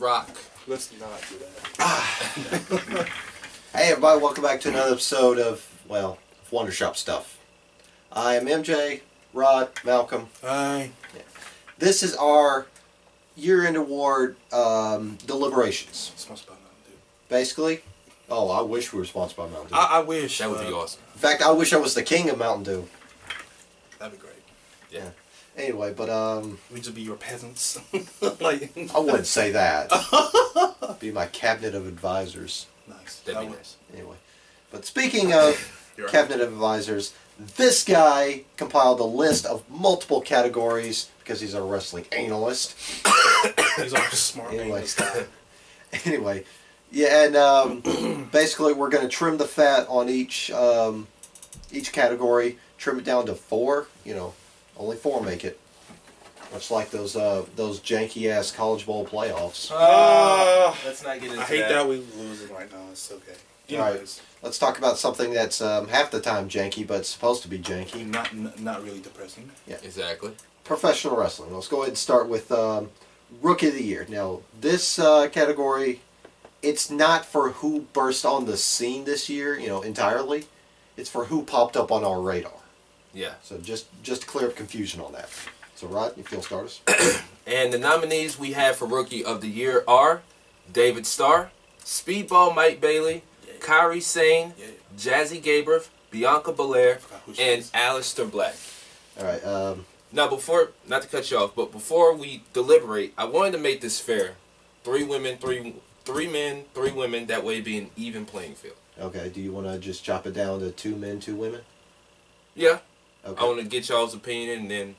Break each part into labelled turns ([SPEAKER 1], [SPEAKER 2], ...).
[SPEAKER 1] rock.
[SPEAKER 2] Let's not do that.
[SPEAKER 3] Hey everybody, welcome back to another episode of, well, WonderShop stuff. I am MJ, Rod, Malcolm.
[SPEAKER 2] Hi.
[SPEAKER 3] Yeah. This is our year-end award deliberations.
[SPEAKER 2] Sponsored by Mountain Dew.
[SPEAKER 3] Basically. Oh, I wish we were sponsored by Mountain Dew.
[SPEAKER 2] I wish.
[SPEAKER 1] That would be awesome.
[SPEAKER 3] In fact, I wish I was the king of Mountain Dew.
[SPEAKER 2] That'd be great.
[SPEAKER 3] Yeah. Anyway, but
[SPEAKER 2] We just be your peasants. Like.
[SPEAKER 3] I wouldn't say that. Be my cabinet of advisors.
[SPEAKER 2] Nice.
[SPEAKER 1] That'd be nice.
[SPEAKER 3] Anyway, but speaking of cabinet of advisors, this guy compiled a list of multiple categories because he's a wrestling analyst.
[SPEAKER 2] He's all smart.
[SPEAKER 3] Anyway, anyway, yeah, and basically we're going to trim the fat on each category, trim it down to 4. You know, only 4 make it. Much like those janky ass College Bowl playoffs.
[SPEAKER 1] Let's not get into that.
[SPEAKER 2] I hate that we losing right now. It's okay.
[SPEAKER 3] Alright, let's talk about something that's half the time janky, but supposed to be janky.
[SPEAKER 2] Not really depressing.
[SPEAKER 3] Yeah,
[SPEAKER 1] Exactly.
[SPEAKER 3] professional wrestling. Let's go ahead and start with Rookie of the Year. Now, this category, it's not for who burst on the scene this year, you know, entirely. It's for who popped up on our radar.
[SPEAKER 1] Yeah.
[SPEAKER 3] So just to clear up confusion on that. So, Rod, you feel start us?
[SPEAKER 1] And the nominees we have for Rookie of the Year are David Starr, Speedball Mike Bailey, Kyrie Sane, Jazzy Gabriel, Bianca Belair, and Aleister Black.
[SPEAKER 3] All right.
[SPEAKER 1] Now, not to cut you off, but before we deliberate, I wanted to make this fair. 3 women, 3 men, 3 women. That way, be an even playing field.
[SPEAKER 3] Okay. Do you want to just chop it down to 2 men, 2 women?
[SPEAKER 1] Yeah.
[SPEAKER 3] Okay.
[SPEAKER 1] I want to get y'all's opinion, and then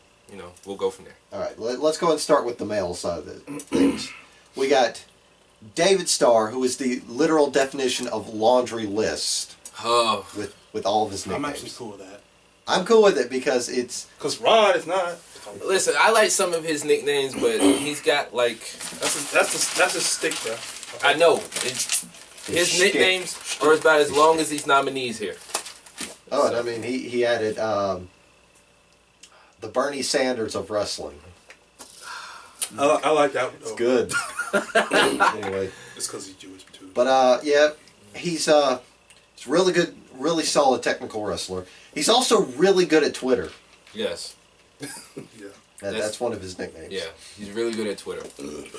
[SPEAKER 1] we'll go from there.
[SPEAKER 3] All right. Let's go ahead and start with the male side of the things. We got David Starr, who is the literal definition of laundry list
[SPEAKER 1] Oh.
[SPEAKER 3] with all of his nicknames.
[SPEAKER 2] I'm actually cool with that.
[SPEAKER 3] I'm cool with it because it's...
[SPEAKER 2] Cause Rod is not.
[SPEAKER 1] Listen, I like some of his nicknames, but he's got like
[SPEAKER 2] That's a stick, bro. Okay.
[SPEAKER 1] I know his
[SPEAKER 3] shtick.
[SPEAKER 1] nicknames are about as long as these nominees here.
[SPEAKER 3] Oh, and I mean, he added the Bernie Sanders of wrestling.
[SPEAKER 2] I like that.
[SPEAKER 3] It's good. Anyway.
[SPEAKER 2] It's because he's Jewish too.
[SPEAKER 3] But yeah, he's really good, really solid technical wrestler. He's also really good at Twitter.
[SPEAKER 1] Yes.
[SPEAKER 2] Yeah.
[SPEAKER 3] That's one of his nicknames.
[SPEAKER 1] Yeah, he's really good at Twitter.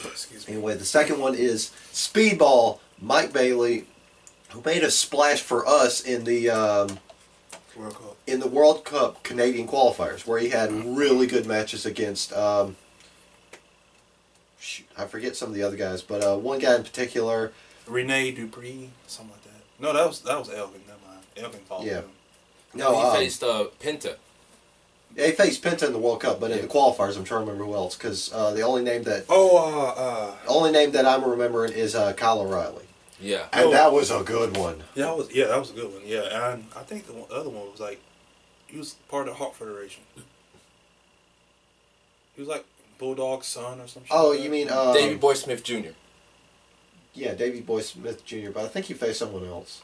[SPEAKER 2] Excuse me.
[SPEAKER 3] Anyway, the second one is Speedball Mike Bailey, who made a splash for us in the World Cup Canadian qualifiers, where he had really good matches against. Shoot, I forget some of the other guys, but one guy in particular.
[SPEAKER 2] Rene Dupree, something like that. No, that was Elvin. Never mind. Elvin followed him.
[SPEAKER 1] No, he faced Penta.
[SPEAKER 3] Yeah, he faced Penta in the World Cup, but in the qualifiers, I'm trying to remember who else, because the only name that I'm remembering is Kyle O'Reilly.
[SPEAKER 1] Yeah,
[SPEAKER 3] and that was a good one.
[SPEAKER 2] Yeah, that was a good one. Yeah, and I think the other one was like, he was part of the Hawk Federation. He was like Bulldog's son or something.
[SPEAKER 3] Oh, you mean
[SPEAKER 1] Davey Boy Smith Jr.
[SPEAKER 3] Yeah, Davey Boy Smith Jr., but I think he faced someone else.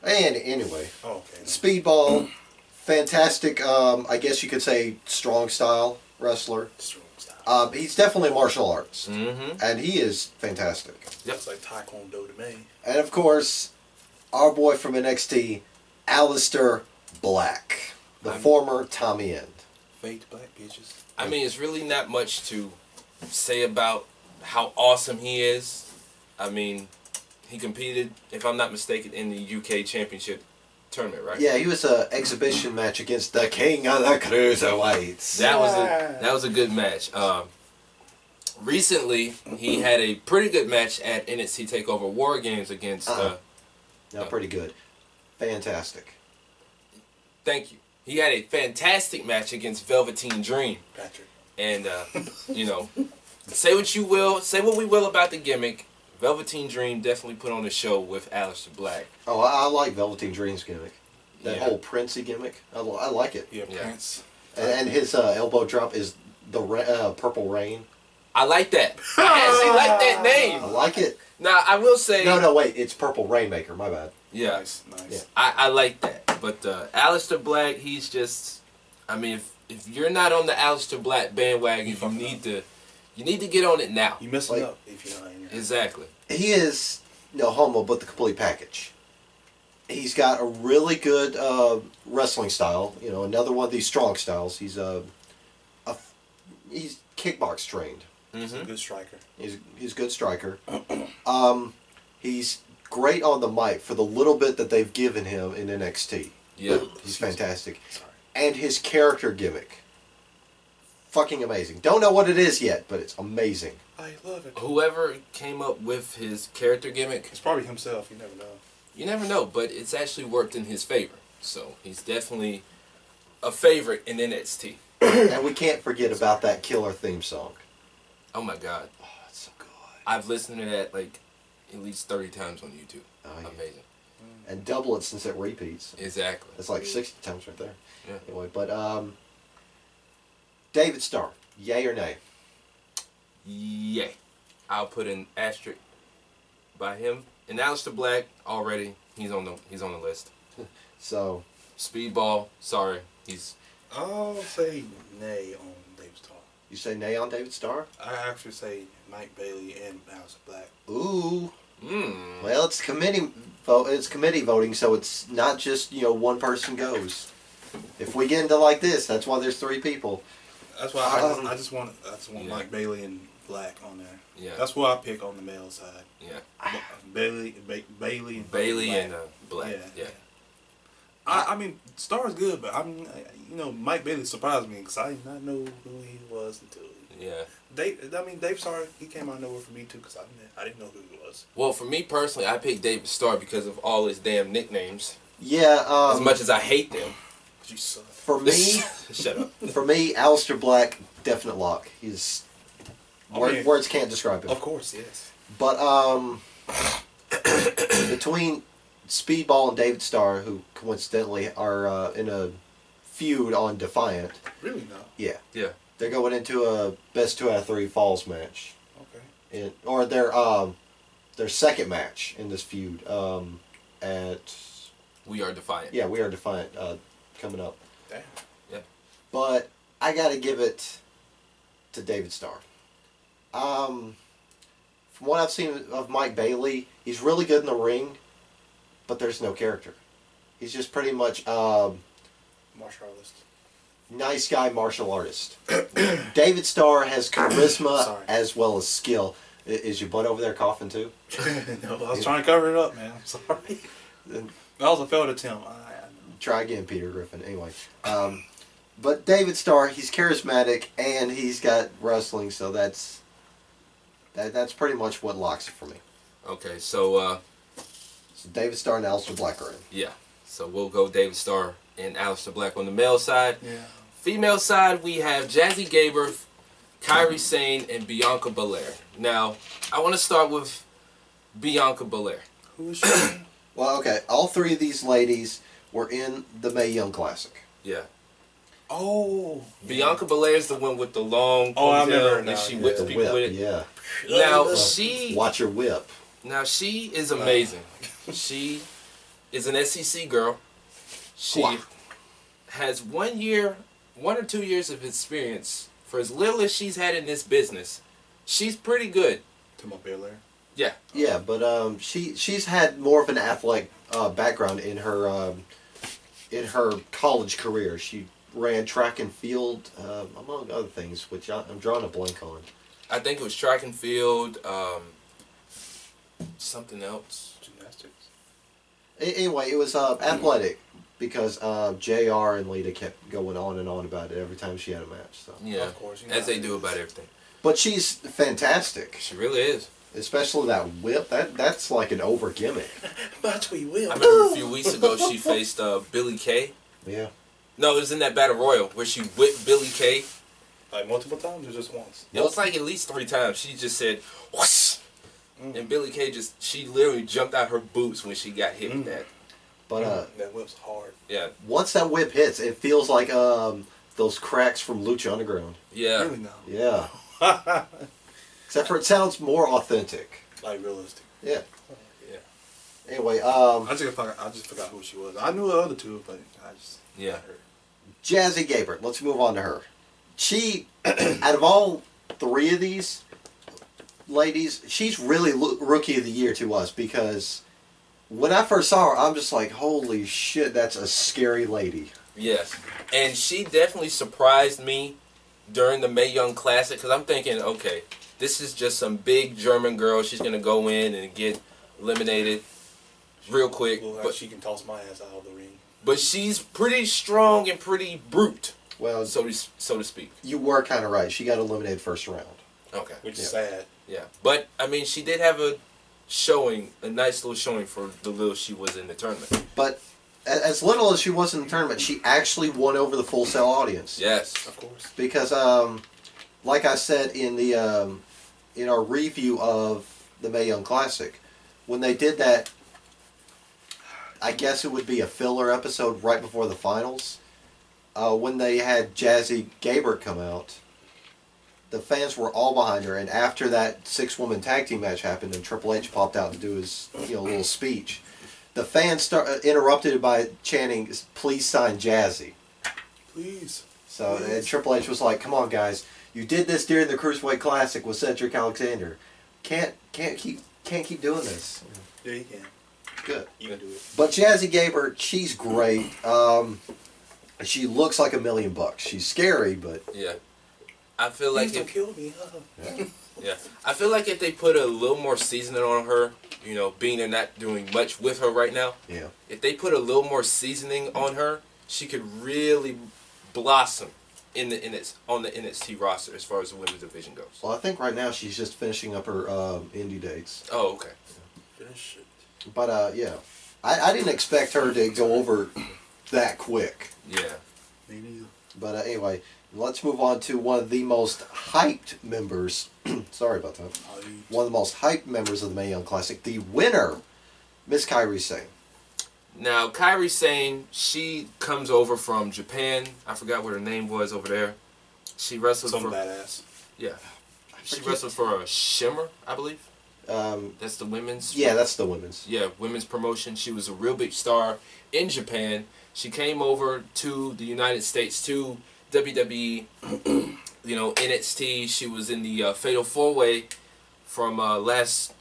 [SPEAKER 3] And anyway,
[SPEAKER 2] okay.
[SPEAKER 3] Speedball, fantastic. I guess you could say strong style wrestler.
[SPEAKER 2] Strong style.
[SPEAKER 3] He's definitely a martial artist,
[SPEAKER 1] Mm-hmm.
[SPEAKER 3] and he is fantastic.
[SPEAKER 1] Yep.
[SPEAKER 2] It's like Taekwondo to me.
[SPEAKER 3] And of course, our boy from NXT, Aleister Black, the former Tommy End.
[SPEAKER 2] Fake black bitches.
[SPEAKER 1] I mean, it's really not much to say about how awesome he is. I mean, he competed, if I'm not mistaken, in the UK Championship tournament, right?
[SPEAKER 3] Yeah, he was an exhibition match against the King of the Cruiserweights.
[SPEAKER 1] That was a good match. Recently, he had a pretty good match at NXT TakeOver War Games against.
[SPEAKER 3] Pretty good, fantastic.
[SPEAKER 1] Thank you. He had a fantastic match against Velveteen Dream.
[SPEAKER 2] Patrick.
[SPEAKER 1] And say what you will, say what we will about the gimmick. Velveteen Dream definitely put on a show with Aleister Black.
[SPEAKER 3] Oh, I like Velveteen Dream's gimmick. That whole Princey gimmick. I like it.
[SPEAKER 2] Yeah, Prince.
[SPEAKER 3] And his elbow drop is the Purple Rain.
[SPEAKER 1] I like that. I actually like that name.
[SPEAKER 3] I like it.
[SPEAKER 1] Now, I will say...
[SPEAKER 3] No, wait. It's Purple Rainmaker. My bad.
[SPEAKER 1] Yeah.
[SPEAKER 2] Nice.
[SPEAKER 3] Yeah.
[SPEAKER 1] I like that. But Aleister Black, he's just... I mean, if you're not on the Aleister Black bandwagon, You need to get on it now.
[SPEAKER 2] You messing up if you're not in there.
[SPEAKER 1] Exactly.
[SPEAKER 3] He is no homo, but the complete package. He's got a really good wrestling style. You know, another one of these strong styles. He's he's kickbox trained.
[SPEAKER 2] He's a good striker.
[SPEAKER 3] He's a good striker. He's great on the mic for the little bit that they've given him in NXT.
[SPEAKER 1] Yeah.
[SPEAKER 3] He's fantastic.
[SPEAKER 2] Sorry.
[SPEAKER 3] And his character gimmick. Fucking amazing. Don't know what it is yet, but it's amazing.
[SPEAKER 2] I love it.
[SPEAKER 1] Whoever came up with his character gimmick,
[SPEAKER 2] It's probably himself. You never know.
[SPEAKER 1] you never know, but it's actually worked in his favor. So he's definitely a favorite in NXT.
[SPEAKER 3] And we can't forget about that killer theme song.
[SPEAKER 1] Oh my God.
[SPEAKER 3] Oh, it's so good.
[SPEAKER 1] I've listened to that like at least 30 times on YouTube.
[SPEAKER 3] Oh, yeah.
[SPEAKER 1] Amazing.
[SPEAKER 3] And double it since it repeats.
[SPEAKER 1] Exactly.
[SPEAKER 3] That's like 60 times right there.
[SPEAKER 1] Yeah.
[SPEAKER 3] Anyway, but David Starr, yay or nay?
[SPEAKER 1] Yay. I'll put an asterisk by him. And Aleister Black already he's on the list.
[SPEAKER 3] So
[SPEAKER 1] Speedball, sorry, he's
[SPEAKER 2] I'll say nay on David Starr.
[SPEAKER 3] you say nay on David Starr?
[SPEAKER 2] I actually say Mike Bailey and Aleister Black.
[SPEAKER 3] Ooh. Well, it's committee vote. It's committee voting, so it's not just one person goes. If we get into like this, that's why there's 3 people.
[SPEAKER 2] That's why I just want
[SPEAKER 1] Yeah.
[SPEAKER 2] Mike Bailey and Black on there.
[SPEAKER 1] Yeah.
[SPEAKER 2] That's what I pick on the male side.
[SPEAKER 1] yeah.
[SPEAKER 2] Bailey and
[SPEAKER 1] Bailey
[SPEAKER 2] Black.
[SPEAKER 1] and Black. Yeah.
[SPEAKER 2] I mean, Star's good, but Mike Bailey surprised me because I did not know who he was until.
[SPEAKER 1] Yeah.
[SPEAKER 2] Dave Starr, he came out of nowhere for me too because I didn't know who he was.
[SPEAKER 1] Well, for me personally, I picked David Starr because of all his damn nicknames.
[SPEAKER 3] Yeah.
[SPEAKER 1] As much as I hate them.
[SPEAKER 2] But you suck.
[SPEAKER 3] For me,
[SPEAKER 1] Shut up.
[SPEAKER 3] for me, Aleister Black, definite lock. He's words can't describe him.
[SPEAKER 2] Of course, yes.
[SPEAKER 3] But between Speedball and David Starr, who coincidentally are in a feud on Defiant.
[SPEAKER 2] Really, no.
[SPEAKER 3] Yeah.
[SPEAKER 1] Yeah.
[SPEAKER 3] They're going into a best 2 out of 3 falls match.
[SPEAKER 2] Okay.
[SPEAKER 3] Or their second match in this feud at
[SPEAKER 1] We Are Defiant.
[SPEAKER 3] yeah, We Are Defiant coming up.
[SPEAKER 2] Damn.
[SPEAKER 1] Yeah.
[SPEAKER 3] But I got to give it to David Starr. From what I've seen of Mike Bailey, he's really good in the ring, but there's no character. He's just pretty much
[SPEAKER 2] Martial artist.
[SPEAKER 3] nice guy martial artist. David Starr has charisma
[SPEAKER 2] Sorry.
[SPEAKER 3] as well as skill. Is your butt over there coughing too?
[SPEAKER 2] No, I was trying to cover it up, man. I'm sorry.
[SPEAKER 3] Then
[SPEAKER 2] That was a failed attempt.
[SPEAKER 3] try again, Peter Griffin. Anyway, but David Starr, he's charismatic and he's got wrestling, so that's pretty much what locks it for me.
[SPEAKER 1] Okay, so
[SPEAKER 3] So David Starr and Aleister Black are in.
[SPEAKER 1] yeah. So we'll go David Starr and Aleister Black on the male side.
[SPEAKER 2] Yeah.
[SPEAKER 1] Female side, we have Jazzy Gabor, Kairi Sane, and Bianca Belair. Now, I want to start with Bianca Belair.
[SPEAKER 2] Who is she?
[SPEAKER 3] Well, okay, all 3 of these ladies were in the Mae Young Classic.
[SPEAKER 1] Yeah.
[SPEAKER 2] Oh.
[SPEAKER 1] Bianca Belair is the one with the long
[SPEAKER 2] Oh, I
[SPEAKER 1] ponytail
[SPEAKER 2] remember her
[SPEAKER 1] and
[SPEAKER 2] now,
[SPEAKER 1] she
[SPEAKER 2] yeah.
[SPEAKER 1] whips
[SPEAKER 3] The
[SPEAKER 1] people
[SPEAKER 3] whip,
[SPEAKER 1] with it.
[SPEAKER 3] yeah.
[SPEAKER 1] Now she
[SPEAKER 3] Watch your whip.
[SPEAKER 1] is amazing. She is an SEC girl. She
[SPEAKER 3] Wow.
[SPEAKER 1] has 1 or 2 years of experience. For as little as she's had in this business, she's pretty good.
[SPEAKER 2] To my Belair.
[SPEAKER 1] Yeah.
[SPEAKER 3] Yeah, but she's had more of an athletic background in her college career. She ran track and field, among other things, which I'm drawing a blank on.
[SPEAKER 1] I think it was track and field, something else.
[SPEAKER 2] Gymnastics.
[SPEAKER 3] Anyway, it was athletic because JR and Lita kept going on and on about it every time she had a match. So,
[SPEAKER 1] Yeah,
[SPEAKER 2] Of course, you know
[SPEAKER 1] as they
[SPEAKER 2] how it
[SPEAKER 1] do
[SPEAKER 2] is.
[SPEAKER 1] about everything.
[SPEAKER 3] but she's fantastic,
[SPEAKER 1] She really is.
[SPEAKER 3] especially that whip. That's like an over gimmick.
[SPEAKER 2] But we will.
[SPEAKER 1] I remember a few weeks ago she faced Billy Kay.
[SPEAKER 3] Yeah.
[SPEAKER 1] No, it was in that Battle Royal where she whipped Billy Kay.
[SPEAKER 2] Like multiple times or just once?
[SPEAKER 1] It was like at least 3 times. She just said, whoosh! And Billy Kay she literally jumped out her boots when she got hit with that.
[SPEAKER 3] But
[SPEAKER 2] that whip's hard.
[SPEAKER 1] Yeah.
[SPEAKER 3] once that whip hits, it feels like those cracks from Lucha Underground.
[SPEAKER 1] Yeah.
[SPEAKER 2] Really no.
[SPEAKER 3] Yeah. Except for it sounds more authentic.
[SPEAKER 2] Like realistic.
[SPEAKER 3] Yeah.
[SPEAKER 1] Yeah.
[SPEAKER 3] Anyway,
[SPEAKER 2] I just forgot who she was. I knew the other 2, but I just
[SPEAKER 1] Yeah.
[SPEAKER 2] not her.
[SPEAKER 3] Jazzy Gabert. Let's move on to her. She, out of all 3 of these ladies, she's really rookie of the year to us because when I first saw her, I'm just like, holy shit, that's a scary lady.
[SPEAKER 1] Yes. And she definitely surprised me during the Mae Young Classic because I'm thinking, okay, this is just some big German girl. She's going to go in and get eliminated real quick.
[SPEAKER 2] Well,
[SPEAKER 1] but
[SPEAKER 2] she can toss my ass out of the ring.
[SPEAKER 1] But she's pretty strong and pretty brute,
[SPEAKER 3] Well,
[SPEAKER 1] so to speak.
[SPEAKER 3] You were kind of right. She got eliminated first round.
[SPEAKER 1] Okay.
[SPEAKER 2] Which is sad.
[SPEAKER 1] Yeah. But, I mean, she did have a nice little showing for the little she was in the tournament.
[SPEAKER 3] But as little as she was in the tournament, she actually won over the Full Sail audience.
[SPEAKER 1] Yes.
[SPEAKER 2] Of course.
[SPEAKER 3] Because, like I said in the in our review of the Mae Young Classic, when they did that, I guess it would be a filler episode right before the finals. When they had Jazzy Gabert come out, the fans were all behind her, and after that 6-woman tag team match happened and Triple H popped out to do his little speech, the fans interrupted by chanting, "Please sign Jazzy."
[SPEAKER 2] Please.
[SPEAKER 3] So and Triple H was like, "Come on, guys, you did this during the Cruiserweight Classic with Cedric Alexander. Can't keep doing this."
[SPEAKER 2] Yeah, you can.
[SPEAKER 3] Good.
[SPEAKER 2] You can do it.
[SPEAKER 3] But Jazzy Gabert, she's great. She looks like $1 million. She's scary, but
[SPEAKER 1] Yeah. I feel like
[SPEAKER 2] Please don't kill me.
[SPEAKER 1] Yeah. I feel like if they put a little more seasoning on her, being they're not doing much with her right now,
[SPEAKER 3] yeah.
[SPEAKER 1] if they put a little more seasoning on her, she could really blossom on the NXT roster as far as the women's division goes.
[SPEAKER 3] Well, I think right now she's just finishing up her indie dates.
[SPEAKER 1] Oh, okay.
[SPEAKER 2] Finish it.
[SPEAKER 3] But yeah, I didn't expect her to go over that quick.
[SPEAKER 1] Yeah.
[SPEAKER 2] Me neither.
[SPEAKER 3] But anyway, let's move on to one of the most hyped members. Sorry about that. One of the most hyped members of the Mae Young Classic, the winner, Miss Kairi Sane.
[SPEAKER 1] Now, Kairi Sane, she comes over from Japan. I forgot what her name was over there. She wrestled
[SPEAKER 2] Some
[SPEAKER 1] for
[SPEAKER 2] badass.
[SPEAKER 1] Yeah. She wrestled for Shimmer, I believe. That's the women's.
[SPEAKER 3] Yeah, that's the women's.
[SPEAKER 1] Yeah, women's promotion. She was a real big star in Japan. She came over to the United States to WWE, NXT. She was in the Fatal 4-Way from last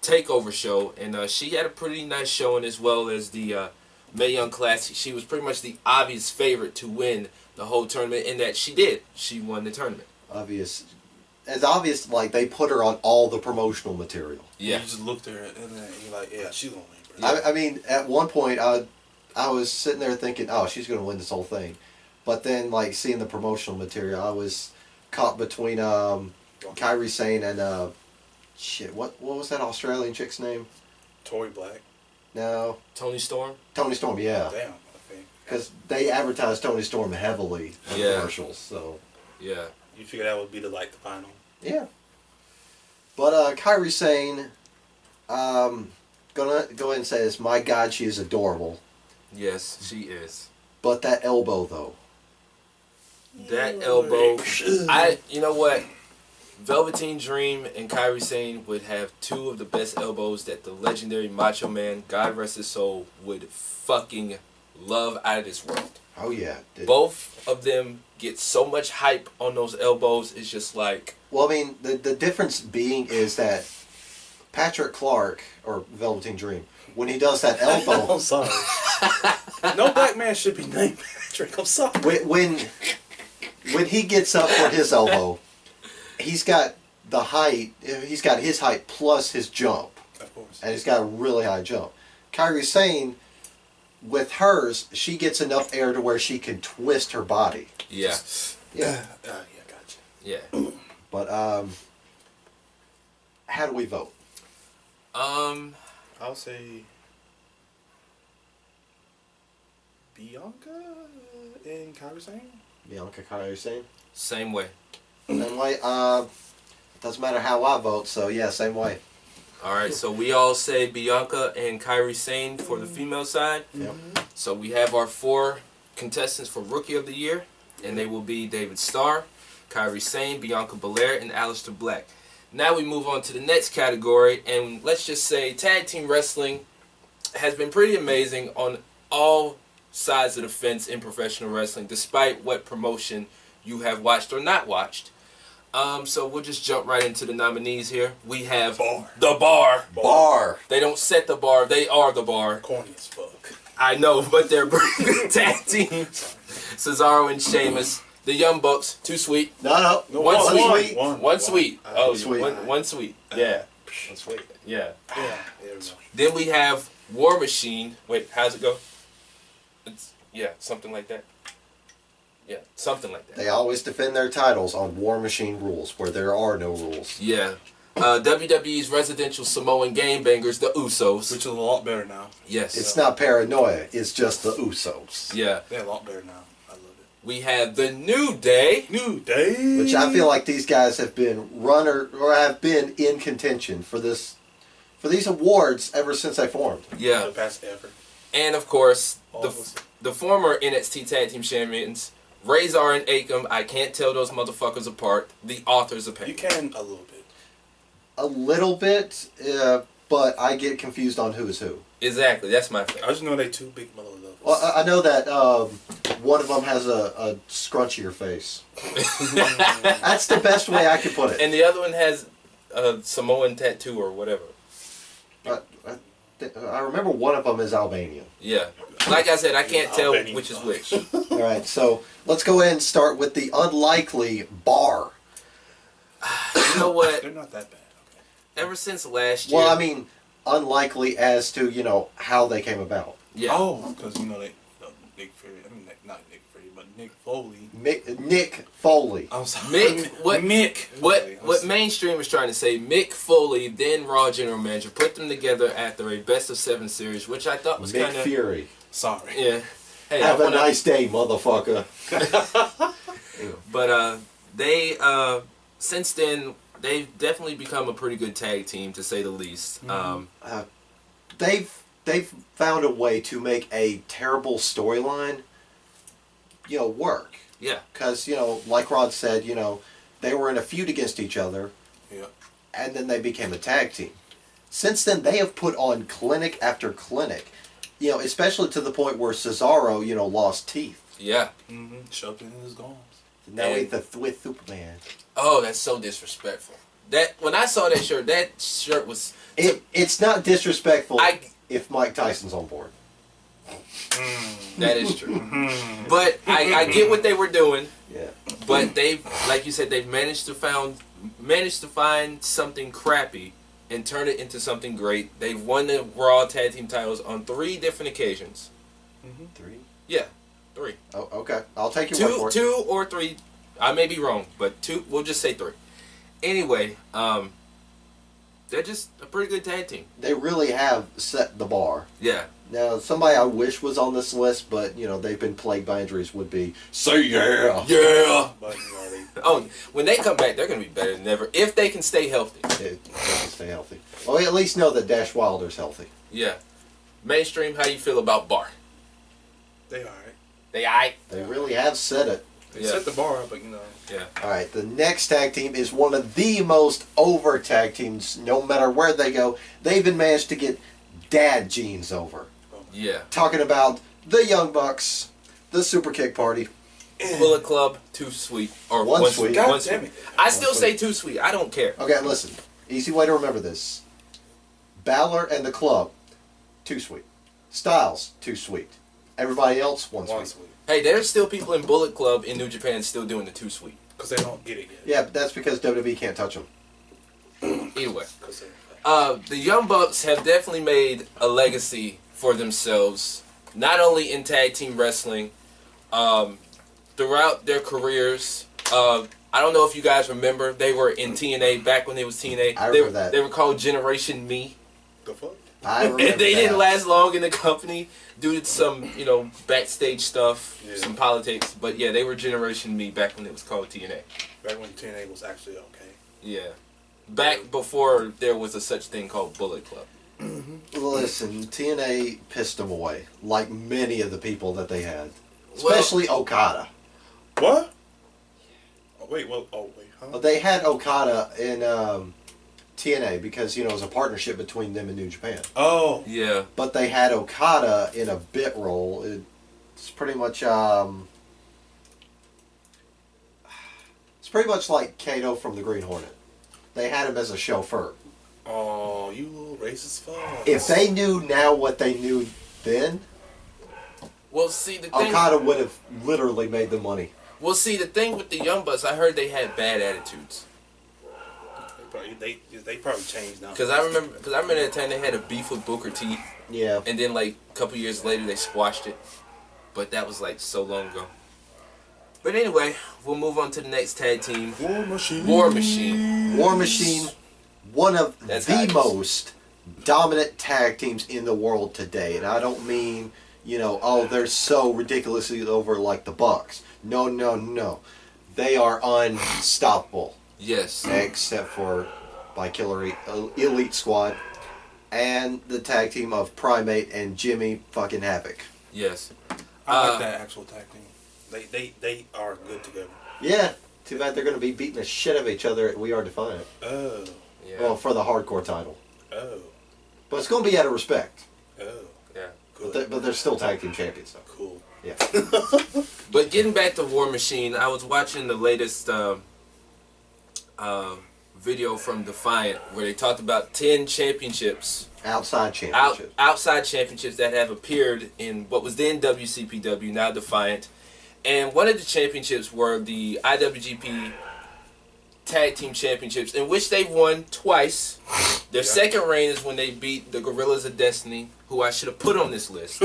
[SPEAKER 1] Takeover show, and she had a pretty nice showing as well as the Mae Young Classic. She was pretty much the obvious favorite to win the whole tournament, and that she did. She won the tournament.
[SPEAKER 3] Obvious, like they put her on all the promotional material.
[SPEAKER 1] Yeah.
[SPEAKER 2] You just looked at her and you're like, yeah, she's gonna win.
[SPEAKER 3] Yeah. I mean, at one point, I was sitting there thinking, oh, she's going to win this whole thing. But then, like, seeing the promotional material, I was caught between Kairi Sane and, what was that Australian chick's name?
[SPEAKER 2] Tory Black.
[SPEAKER 3] No.
[SPEAKER 1] Tony Storm?
[SPEAKER 3] Tony Storm, yeah.
[SPEAKER 2] Damn, I think.
[SPEAKER 3] Because they advertised Tony Storm heavily in commercials, so.
[SPEAKER 1] Yeah.
[SPEAKER 2] You figure that would be the final?
[SPEAKER 3] Yeah. But Kairi Sane, gonna go ahead and say this, my God, she is adorable.
[SPEAKER 1] Yes, she is.
[SPEAKER 3] But that elbow, though.
[SPEAKER 1] That elbow. You know what? Velveteen Dream and Kairi Sane would have two of the best elbows that the legendary Macho Man, God rest his soul, would fucking love out of this world.
[SPEAKER 3] Oh, yeah.
[SPEAKER 1] Both of them get so much hype on those elbows. It's just like...
[SPEAKER 3] Well, I mean, the difference being is that Patrick Clark, or Velveteen Dream, when he does that elbow...
[SPEAKER 2] I'm sorry. No black man should be named Patrick. I'm sorry.
[SPEAKER 3] When he gets up for his elbow, he's got the height, he's got his height plus his jump.
[SPEAKER 2] Of course.
[SPEAKER 3] And he's got a really high jump. Kairi Sane, with hers, she gets enough air to where she can twist her body.
[SPEAKER 1] Yeah.
[SPEAKER 3] Yeah.
[SPEAKER 2] Yeah, gotcha.
[SPEAKER 1] Yeah.
[SPEAKER 3] But, how do we vote?
[SPEAKER 2] I'll say Bianca and Kairi Sane.
[SPEAKER 3] Bianca Kairi Sane?
[SPEAKER 1] Same way.
[SPEAKER 3] Same way. Doesn't matter how I vote, so yeah, same way.
[SPEAKER 1] All right, so we all say Bianca and Kairi Sane for the female side.
[SPEAKER 3] Yep.
[SPEAKER 1] So we have our 4 contestants for Rookie of the Year, and they will be David Starr, Kairi Sane, Bianca Belair, and Aleister Black. Now we move on to the next category, and let's just say tag team wrestling has been pretty amazing on all sides of the fence in professional wrestling, despite what promotion you have watched or not watched. So we'll just jump right into the nominees here. We have
[SPEAKER 2] Bar.
[SPEAKER 1] the Bar.
[SPEAKER 3] Bar.
[SPEAKER 1] They don't set the bar; they are the bar.
[SPEAKER 2] Corny as fuck.
[SPEAKER 1] I know, but they're pretty good tag team. Cesaro and Sheamus. The Young Bucks, too sweet.
[SPEAKER 3] No.
[SPEAKER 1] One sweet.
[SPEAKER 2] One.
[SPEAKER 1] One sweet. Oh,
[SPEAKER 3] Sweet.
[SPEAKER 1] one sweet. Yeah.
[SPEAKER 2] One sweet.
[SPEAKER 1] Yeah.
[SPEAKER 2] Yeah.
[SPEAKER 1] Then we have War Machine. Wait, how's it go? Something like that. Yeah, something like that.
[SPEAKER 3] They always defend their titles on War Machine rules, where there are no rules.
[SPEAKER 1] Yeah. WWE's residential Samoan game bangers, the Usos.
[SPEAKER 2] Which is a lot better now.
[SPEAKER 1] Yes.
[SPEAKER 3] It's not paranoia, it's just the Usos.
[SPEAKER 1] Yeah.
[SPEAKER 2] They're a lot better now. I love it.
[SPEAKER 1] We have the New Day.
[SPEAKER 2] New Day.
[SPEAKER 3] Which I feel like these guys have been or have been in contention for these awards ever since they formed.
[SPEAKER 1] Yeah.
[SPEAKER 2] The best ever.
[SPEAKER 1] And of course,
[SPEAKER 2] Almost.
[SPEAKER 1] the former NXT Tag Team Champions, Razor and Akam. I can't tell those motherfuckers apart. The Authors of Pain.
[SPEAKER 2] You can a little bit.
[SPEAKER 3] A little bit, but I get confused on who is who.
[SPEAKER 1] Exactly. That's my thing.
[SPEAKER 2] I just know they two big mother lovers.
[SPEAKER 3] Well, I know that one of them has a scrunchier face. That's the best way I could put it.
[SPEAKER 1] And the other one has a Samoan tattoo or whatever.
[SPEAKER 3] I remember one of them is Albanian.
[SPEAKER 1] Yeah. Like I said, I can't tell
[SPEAKER 2] Albanian
[SPEAKER 1] which is
[SPEAKER 2] fuck.
[SPEAKER 1] which.
[SPEAKER 3] All right, so let's go ahead and start with the unlikely Bar.
[SPEAKER 1] You know what?
[SPEAKER 2] They're not that bad.
[SPEAKER 1] Ever since last year.
[SPEAKER 3] Well, I mean, unlikely as to, how they came about.
[SPEAKER 1] Yeah.
[SPEAKER 2] Oh, because Nick Fury. I mean, not Nick Fury, but Nick Foley.
[SPEAKER 3] Nick Foley.
[SPEAKER 2] I'm sorry.
[SPEAKER 1] What mainstream is trying to say, Mick Foley, then Raw General Manager, put them together after a best of 7 series, which I thought was
[SPEAKER 3] Mick
[SPEAKER 1] kind of...
[SPEAKER 3] Fury.
[SPEAKER 2] Sorry.
[SPEAKER 1] Yeah. Hey,
[SPEAKER 3] Have a nice day, motherfucker.
[SPEAKER 1] But they, since then, they've definitely become a pretty good tag team, to say the least.
[SPEAKER 2] Mm-hmm.
[SPEAKER 3] They've found a way to make a terrible storyline, work.
[SPEAKER 1] Yeah.
[SPEAKER 3] Because, like Rod said, they were in a feud against each other.
[SPEAKER 2] Yeah.
[SPEAKER 3] And then they became a tag team. Since then, they have put on clinic after clinic. Especially to the point where Cesaro, lost teeth.
[SPEAKER 1] Yeah.
[SPEAKER 2] Mm-hmm. Shoved it in his gums.
[SPEAKER 3] Now with Superman.
[SPEAKER 1] Oh, that's so disrespectful. When I saw that shirt was...
[SPEAKER 3] It's not disrespectful if Mike Tyson's on board.
[SPEAKER 1] That is true. But I get what they were doing.
[SPEAKER 3] Yeah.
[SPEAKER 1] But they've, like you said, they've managed to find something crappy and turn it into something great. They've won the Raw Tag Team titles on 3 different occasions.
[SPEAKER 3] 3?
[SPEAKER 1] Yeah, 3.
[SPEAKER 3] Oh, okay. I'll take your word for it.
[SPEAKER 1] 2 or 3. I may be wrong, but 2. We'll just say 3. Anyway, they're just a pretty good tag team.
[SPEAKER 3] They really have set the bar.
[SPEAKER 1] Yeah.
[SPEAKER 3] Now, somebody I wish was on this list, but, they've been plagued by injuries, would be... Say yeah!
[SPEAKER 1] Yeah!
[SPEAKER 2] But,
[SPEAKER 1] Oh, when they come back, they're going to be better than ever, if they can stay healthy.
[SPEAKER 3] They can stay healthy. Well, we at least know that Dash Wilder's healthy.
[SPEAKER 1] Yeah. Mainstream, how you feel about Bar?
[SPEAKER 2] they alright.
[SPEAKER 1] They aight?
[SPEAKER 3] They really have said it.
[SPEAKER 2] They set the bar up, but
[SPEAKER 1] Yeah.
[SPEAKER 3] All right, the next tag team is one of the most over tag teams. No matter where they go, they've even managed to get dad jeans over.
[SPEAKER 1] Yeah.
[SPEAKER 3] Talking about the Young Bucks, the Super Kick Party.
[SPEAKER 1] Bullet Club, too sweet. Or
[SPEAKER 3] One sweet.
[SPEAKER 2] God
[SPEAKER 1] One
[SPEAKER 2] damn
[SPEAKER 1] sweet.
[SPEAKER 2] it.
[SPEAKER 1] I still say too sweet. I don't care.
[SPEAKER 3] Okay, listen. Easy way to remember this. Balor and the Club, too sweet. Styles, too sweet. Everybody else, one
[SPEAKER 2] One
[SPEAKER 3] sweet.
[SPEAKER 2] sweet.
[SPEAKER 1] Hey, there's still people in Bullet Club in New Japan still doing the too sweet.
[SPEAKER 2] Because they don't get it yet.
[SPEAKER 3] Yeah, but that's because WWE can't touch them.
[SPEAKER 1] Either way.
[SPEAKER 2] 'Cause they're
[SPEAKER 1] The Young Bucks have definitely made a legacy for themselves, not only in tag team wrestling, throughout their careers. I don't know if you guys remember, they were in TNA back when they was TNA.
[SPEAKER 3] I remember that.
[SPEAKER 1] They were called Generation Me.
[SPEAKER 2] the fuck?
[SPEAKER 3] I remember
[SPEAKER 1] And they
[SPEAKER 3] that.
[SPEAKER 1] didn't last long in the company due to some, backstage stuff,
[SPEAKER 2] Yeah.
[SPEAKER 1] some politics. But yeah, they were Generation Me back when it was called TNA.
[SPEAKER 2] Back when TNA was actually okay.
[SPEAKER 1] Yeah. Back before there was a such thing called Bullet Club.
[SPEAKER 3] Listen, TNA pissed them away, like many of the people that they had. Especially Okada.
[SPEAKER 2] What? Oh, wait, huh?
[SPEAKER 3] They had Okada in TNA because, it was a partnership between them and New Japan.
[SPEAKER 2] Oh.
[SPEAKER 1] Yeah.
[SPEAKER 3] But they had Okada in a bit role. It's pretty much pretty much like Kato from the Green Hornet. They had him as a chauffeur.
[SPEAKER 2] Oh, you little racist fuck.
[SPEAKER 3] If they knew now what they knew then,
[SPEAKER 1] Well, see, the thing...
[SPEAKER 3] Okada would have literally made the money.
[SPEAKER 1] Well, see, the thing with the Young Bucks, I heard they had bad attitudes.
[SPEAKER 2] They probably changed now.
[SPEAKER 1] Because I remember that time they had a beef with Booker T.
[SPEAKER 3] Yeah.
[SPEAKER 1] And then, like, a couple years later, they squashed it. But that was, like, so long ago. But anyway, we'll move on to the next tag team.
[SPEAKER 2] War Machine.
[SPEAKER 1] War Machine.
[SPEAKER 3] War Machine, one of
[SPEAKER 1] That's
[SPEAKER 3] the
[SPEAKER 1] nice.
[SPEAKER 3] most dominant tag teams in the world today. And I don't mean, you know, oh, they're so ridiculously over like the Bucks. No, no, no. They are unstoppable.
[SPEAKER 1] Yes.
[SPEAKER 3] Except for by Killer Elite Squad and the tag team of Primate and Jimmy fucking Havoc.
[SPEAKER 1] Yes.
[SPEAKER 2] I like that actual tag team. They are good together.
[SPEAKER 3] Yeah. Too bad they're going to be beating the shit out of each other at We Are Defiant.
[SPEAKER 2] Oh.
[SPEAKER 1] Yeah.
[SPEAKER 3] Well, for the hardcore title.
[SPEAKER 2] Oh.
[SPEAKER 3] But it's going to be out of respect.
[SPEAKER 2] Oh.
[SPEAKER 1] Yeah.
[SPEAKER 2] Good.
[SPEAKER 3] But they're still tag team champions, though.
[SPEAKER 2] Cool.
[SPEAKER 3] Yeah.
[SPEAKER 1] But getting back to War Machine, I was watching the latest video from Defiant where they talked about 10 championships.
[SPEAKER 3] Outside championships.
[SPEAKER 1] Outside championships that have appeared in what was then WCPW, now Defiant. And one of the championships were the IWGP Tag Team Championships, in which they won twice. Their second reign is when they beat the Gorillas of Destiny, who I should have put on this list.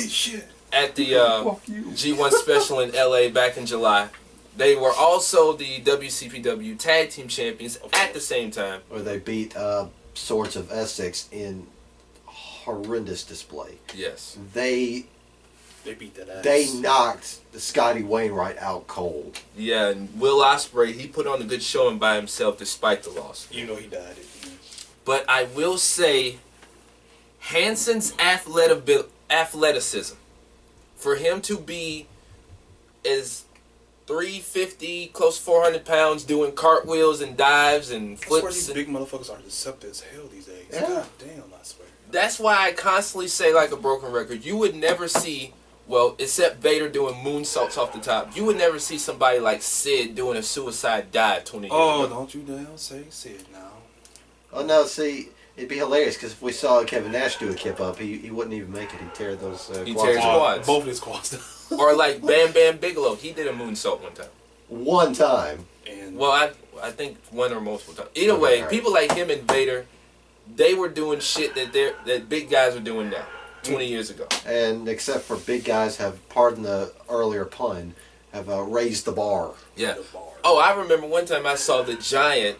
[SPEAKER 2] Shit.
[SPEAKER 1] At the G1 special in LA back in July. They were also the WCPW Tag Team Champions at the same time.
[SPEAKER 3] Where they beat Swords of Essex in horrendous display.
[SPEAKER 1] Yes.
[SPEAKER 2] They beat that ass.
[SPEAKER 3] They knocked the Scotty Wainwright out cold.
[SPEAKER 1] Yeah, and Will Ospreay, he put on a good showing by himself despite the loss.
[SPEAKER 2] You know he died.
[SPEAKER 1] But I will say, Hansen's athleticism, for him to be as 350, close to 400 pounds, doing cartwheels and dives and
[SPEAKER 2] I swear
[SPEAKER 1] flips.
[SPEAKER 2] these big motherfuckers are deceptive as hell these days.
[SPEAKER 3] Yeah.
[SPEAKER 2] God damn, I swear.
[SPEAKER 1] That's why I constantly say, like a broken record, you would never see, well, except Vader doing moonsaults off the top, you would never see somebody like Sid doing a suicide dive 20 years
[SPEAKER 2] Oh,
[SPEAKER 1] ago.
[SPEAKER 2] don't you damn say Sid now.
[SPEAKER 3] Oh no, see, it'd be hilarious because if we saw Kevin Nash do a kip up, he wouldn't even make it. He'd tear those
[SPEAKER 1] He'd
[SPEAKER 3] quads
[SPEAKER 1] tear his
[SPEAKER 3] off.
[SPEAKER 1] quads.
[SPEAKER 2] Both of his quads down.
[SPEAKER 1] Or like Bam Bam Bigelow, he did a moonsault one time.
[SPEAKER 3] One time.
[SPEAKER 2] And
[SPEAKER 1] Well, I think one or multiple times. Either
[SPEAKER 3] Okay,
[SPEAKER 1] way,
[SPEAKER 3] alright.
[SPEAKER 1] people like him and Vader, they were doing shit that big guys are doing now, 20 years ago.
[SPEAKER 3] And except for big guys have, pardon the earlier pun, have raised the bar.
[SPEAKER 1] Yeah.
[SPEAKER 2] the bar.
[SPEAKER 1] Oh, I remember one time I saw the Giant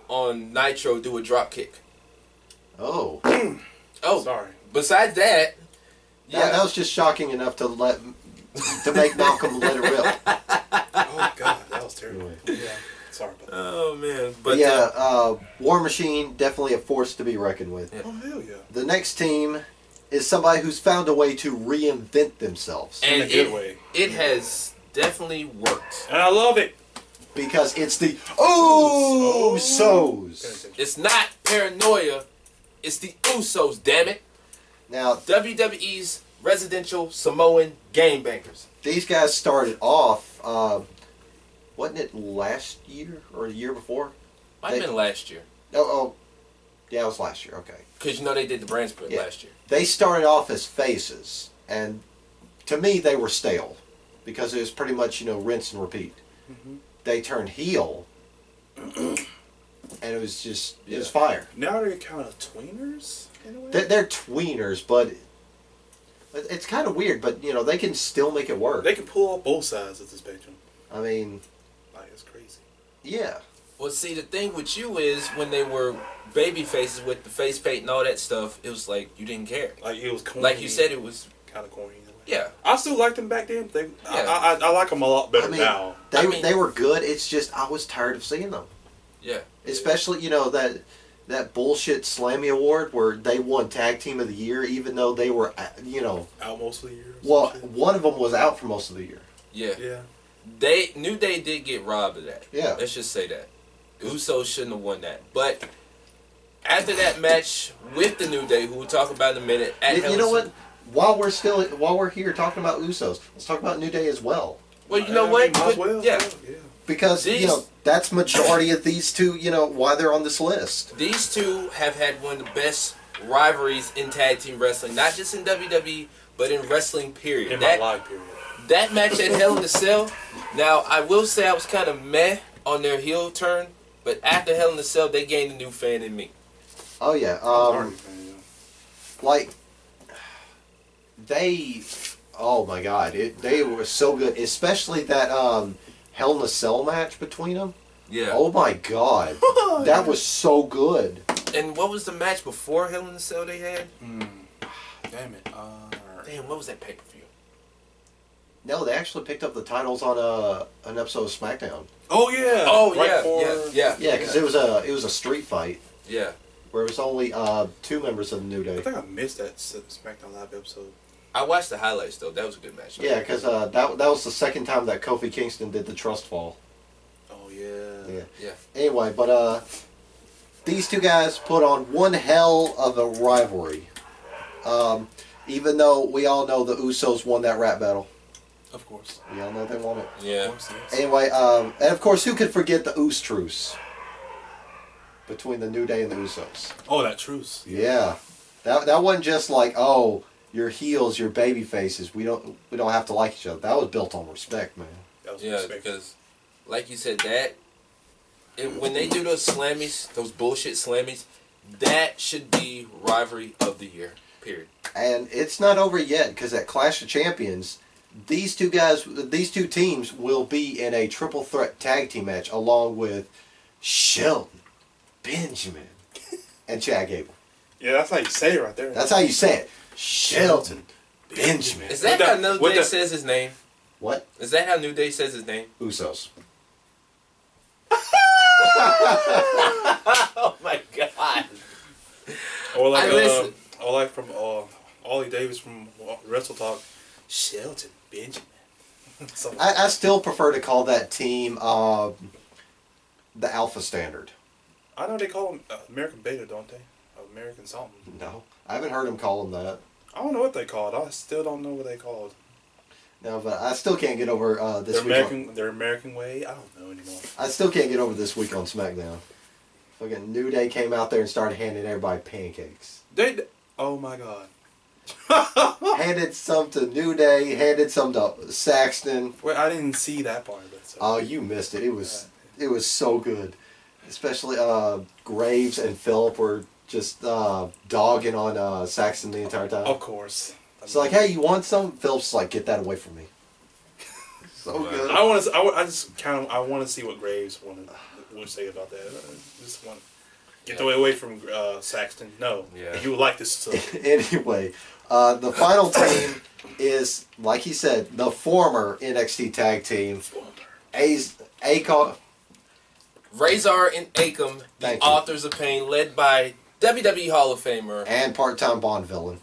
[SPEAKER 1] on Nitro do a drop kick.
[SPEAKER 3] Oh.
[SPEAKER 1] Oh,
[SPEAKER 2] Sorry.
[SPEAKER 1] besides that,
[SPEAKER 3] That was just shocking enough to make Malcolm let it rip.
[SPEAKER 2] Oh God, that was terrible. Yeah. Sorry about that.
[SPEAKER 1] Oh man,
[SPEAKER 3] But
[SPEAKER 1] but
[SPEAKER 3] yeah, War Machine, definitely a force to be reckoned with.
[SPEAKER 1] Yeah.
[SPEAKER 2] Oh hell yeah.
[SPEAKER 3] The next team is somebody who's found a way to reinvent themselves.
[SPEAKER 1] and
[SPEAKER 2] in a good way.
[SPEAKER 1] it has definitely worked.
[SPEAKER 2] And I love it.
[SPEAKER 3] Because it's the Usos.
[SPEAKER 1] It's not paranoia, it's the Usos. Damn it,
[SPEAKER 3] Now,
[SPEAKER 1] WWE's residential Samoan gangbangers.
[SPEAKER 3] these guys started off, wasn't it last year or the year before?
[SPEAKER 1] Might have been last year,
[SPEAKER 3] Oh, yeah, it was last year, okay.
[SPEAKER 1] because you know they did the brand split
[SPEAKER 3] Yeah.
[SPEAKER 1] last year.
[SPEAKER 3] They started off as faces, and to me, they were stale. Because it was pretty much, rinse and repeat.
[SPEAKER 2] Mm-hmm.
[SPEAKER 3] They turned heel, and it was just, it was fire.
[SPEAKER 2] Now they're kind of tweeners in a way.
[SPEAKER 3] They're tweeners, but it's kind of weird, but, they can still make it work.
[SPEAKER 2] They can pull off both sides of the spectrum.
[SPEAKER 3] I mean,
[SPEAKER 2] Like it's crazy.
[SPEAKER 3] yeah.
[SPEAKER 1] Well, see, the thing with you is when they were baby faces with the face paint and all that stuff, it was like you didn't care.
[SPEAKER 2] Like it was corny.
[SPEAKER 1] Like you said, it was
[SPEAKER 2] kind of corny. In a way.
[SPEAKER 1] yeah.
[SPEAKER 2] I still liked them back then. But
[SPEAKER 1] Yeah.
[SPEAKER 2] I like them a lot better
[SPEAKER 3] I mean,
[SPEAKER 2] now.
[SPEAKER 3] They were good. It's just I was tired of seeing them.
[SPEAKER 1] Yeah.
[SPEAKER 3] Especially, that bullshit Slammy Award where they won Tag Team of the Year, even though they were,
[SPEAKER 2] Out most of the year.
[SPEAKER 3] well, one of them was out for most of the year.
[SPEAKER 1] Yeah.
[SPEAKER 2] Yeah.
[SPEAKER 1] New Day did get robbed of that.
[SPEAKER 3] Yeah.
[SPEAKER 1] Let's just say that. Usos shouldn't have won that. But after that match with the New Day, who we'll talk about in a minute, at
[SPEAKER 3] You know
[SPEAKER 1] Hell in
[SPEAKER 3] what? While we're here talking about Usos, let's talk about New Day as well.
[SPEAKER 1] Well, you know what?
[SPEAKER 2] Might as well.
[SPEAKER 1] Yeah.
[SPEAKER 3] Because, that's majority of these two, why they're on this list.
[SPEAKER 1] These two have had one of the best rivalries in tag team wrestling, not just in WWE, but in wrestling, period.
[SPEAKER 2] In my life, period.
[SPEAKER 1] That match at Hell in a Cell, now, I will say I was kind of meh on their heel turn, but after Hell in a Cell, they gained a new fan in me.
[SPEAKER 3] Oh, yeah. Oh my God, they were so good, especially that Hell in a Cell match between them.
[SPEAKER 1] Yeah.
[SPEAKER 3] Oh my God, that was so good.
[SPEAKER 1] And what was the match before Hell in a Cell they had?
[SPEAKER 2] Damn it.
[SPEAKER 1] Damn, what was that pay-per-view?
[SPEAKER 3] No, they actually picked up the titles on an episode of SmackDown.
[SPEAKER 2] Oh yeah.
[SPEAKER 1] Oh
[SPEAKER 2] right
[SPEAKER 1] yeah.
[SPEAKER 3] Yeah, because it was a street fight.
[SPEAKER 1] Yeah.
[SPEAKER 3] Where it was only 2 members of the New Day.
[SPEAKER 2] I think I missed that SmackDown Live episode.
[SPEAKER 1] I watched the highlights though. That was a good match.
[SPEAKER 3] Yeah, because that was the second time that Kofi Kingston did the trust fall.
[SPEAKER 2] Oh yeah.
[SPEAKER 1] Yeah.
[SPEAKER 3] Anyway, but these two guys put on one hell of a rivalry. Even though we all know the Usos won that rap battle.
[SPEAKER 2] Of course.
[SPEAKER 3] We all know they won it.
[SPEAKER 1] Yeah.
[SPEAKER 2] Of course, yes.
[SPEAKER 3] Anyway, and of course, who could forget the Oos truce between the New Day and the Usos?
[SPEAKER 2] Oh, that truce.
[SPEAKER 3] Yeah, that wasn't just like, oh, your heels, your baby faces. We don't have to like each other. That was built on respect, man.
[SPEAKER 2] That was
[SPEAKER 1] Yeah,
[SPEAKER 2] respect.
[SPEAKER 1] because, like you said, when they do those slammies, those bullshit slammies, that should be rivalry of the year. Period.
[SPEAKER 3] And it's not over yet, because at Clash of Champions, these two teams will be in a triple threat tag team match along with Shelton, Benjamin, and Chad Gable.
[SPEAKER 2] Yeah, that's how you say it right there.
[SPEAKER 3] That's how you say it. Shelton, Benjamin.
[SPEAKER 1] Is that how New Day says his name?
[SPEAKER 3] What?
[SPEAKER 1] Is that how New Day says his name?
[SPEAKER 3] Usos.
[SPEAKER 1] Oh my God.
[SPEAKER 2] Or like from Ollie Davis from Wrestle Talk, Shelton Benjamin.
[SPEAKER 3] I still prefer to call that team the Alpha Standard.
[SPEAKER 2] I know they call them American Beta, don't they? American something.
[SPEAKER 3] No, I haven't heard them call them that.
[SPEAKER 2] I don't know what they called. I still don't know what they called.
[SPEAKER 3] No, but I still can't get over this week.
[SPEAKER 2] Their American way. I don't know anymore.
[SPEAKER 3] I still can't get over this week on SmackDown. Fucking New Day came out there and started handing everybody pancakes.
[SPEAKER 2] Oh my God.
[SPEAKER 3] Handed some to New Day, handed some to Saxton.
[SPEAKER 2] Wait, I didn't see that part of it. So.
[SPEAKER 3] Oh, you missed it. It was so good. Especially Graves and Phillip were just dogging on Saxton the entire time.
[SPEAKER 2] Of course.
[SPEAKER 3] It's like, hey, you want some? Phillip's like, get that away from me. So good.
[SPEAKER 2] I want to see what Graves would say about that. I just want to get away from Saxton. No,
[SPEAKER 1] yeah.
[SPEAKER 2] You would like this stuff.
[SPEAKER 3] Anyway, the final team is, like he said, the former NXT tag team,
[SPEAKER 1] Razor and Akam, the Authors of Pain, led by WWE Hall of Famer
[SPEAKER 3] and part-time Bond villain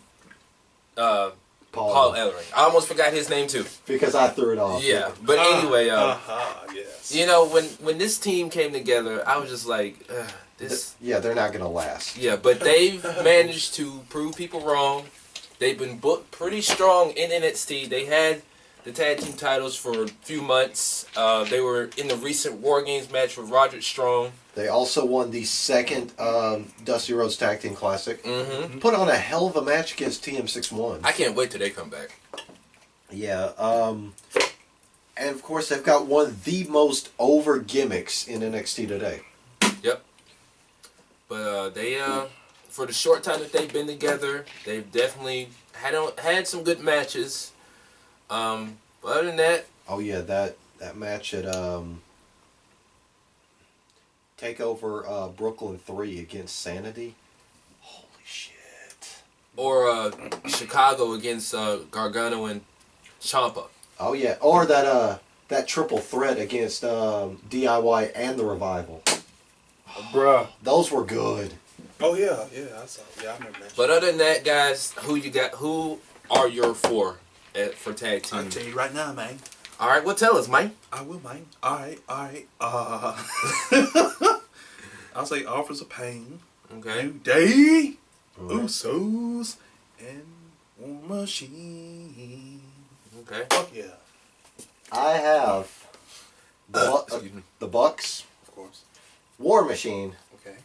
[SPEAKER 1] Paul Ellering. I almost forgot his name too
[SPEAKER 3] because I threw it off.
[SPEAKER 1] Yeah, but anyway,
[SPEAKER 2] yes.
[SPEAKER 1] You know, when this team came together, I was just like, this.
[SPEAKER 3] Yeah, they're not gonna last.
[SPEAKER 1] Yeah, but they've managed to prove people wrong. They've been booked pretty strong in NXT. They had the tag team titles for a few months. They were in the recent War Games match with Roderick Strong.
[SPEAKER 3] They also won the second Dusty Rhodes Tag Team Classic.
[SPEAKER 1] Mm-hmm.
[SPEAKER 3] Put on a hell of a match against TM61.
[SPEAKER 1] I can't wait till they come back.
[SPEAKER 3] Yeah. And of course, they've got one of the most over gimmicks in NXT today.
[SPEAKER 1] Yep. But they, for the short time that they've been together, they've definitely had some good matches. But other than that,
[SPEAKER 3] oh yeah, that match at Takeover Brooklyn 3 against Sanity. Holy shit.
[SPEAKER 1] Or Chicago against Gargano and Ciampa.
[SPEAKER 3] Oh yeah, or that triple threat against DIY and the Revival.
[SPEAKER 1] Bruh.
[SPEAKER 3] Those were good.
[SPEAKER 2] Oh yeah, I saw. Yeah, I remember that.
[SPEAKER 1] But other than that, guys, who are your four for tag team?
[SPEAKER 2] I'll tell you right now, man.
[SPEAKER 1] All right, well, tell us, Mike.
[SPEAKER 2] I will, man. All right. I'll say Authors of Pain.
[SPEAKER 1] Okay.
[SPEAKER 2] New Day.
[SPEAKER 3] Right.
[SPEAKER 2] Usos. And War Machine.
[SPEAKER 1] Okay.
[SPEAKER 2] Fuck yeah.
[SPEAKER 3] I have
[SPEAKER 1] Excuse me.
[SPEAKER 3] the Bucks,
[SPEAKER 2] Of course.
[SPEAKER 3] War Machine,
[SPEAKER 2] Okay.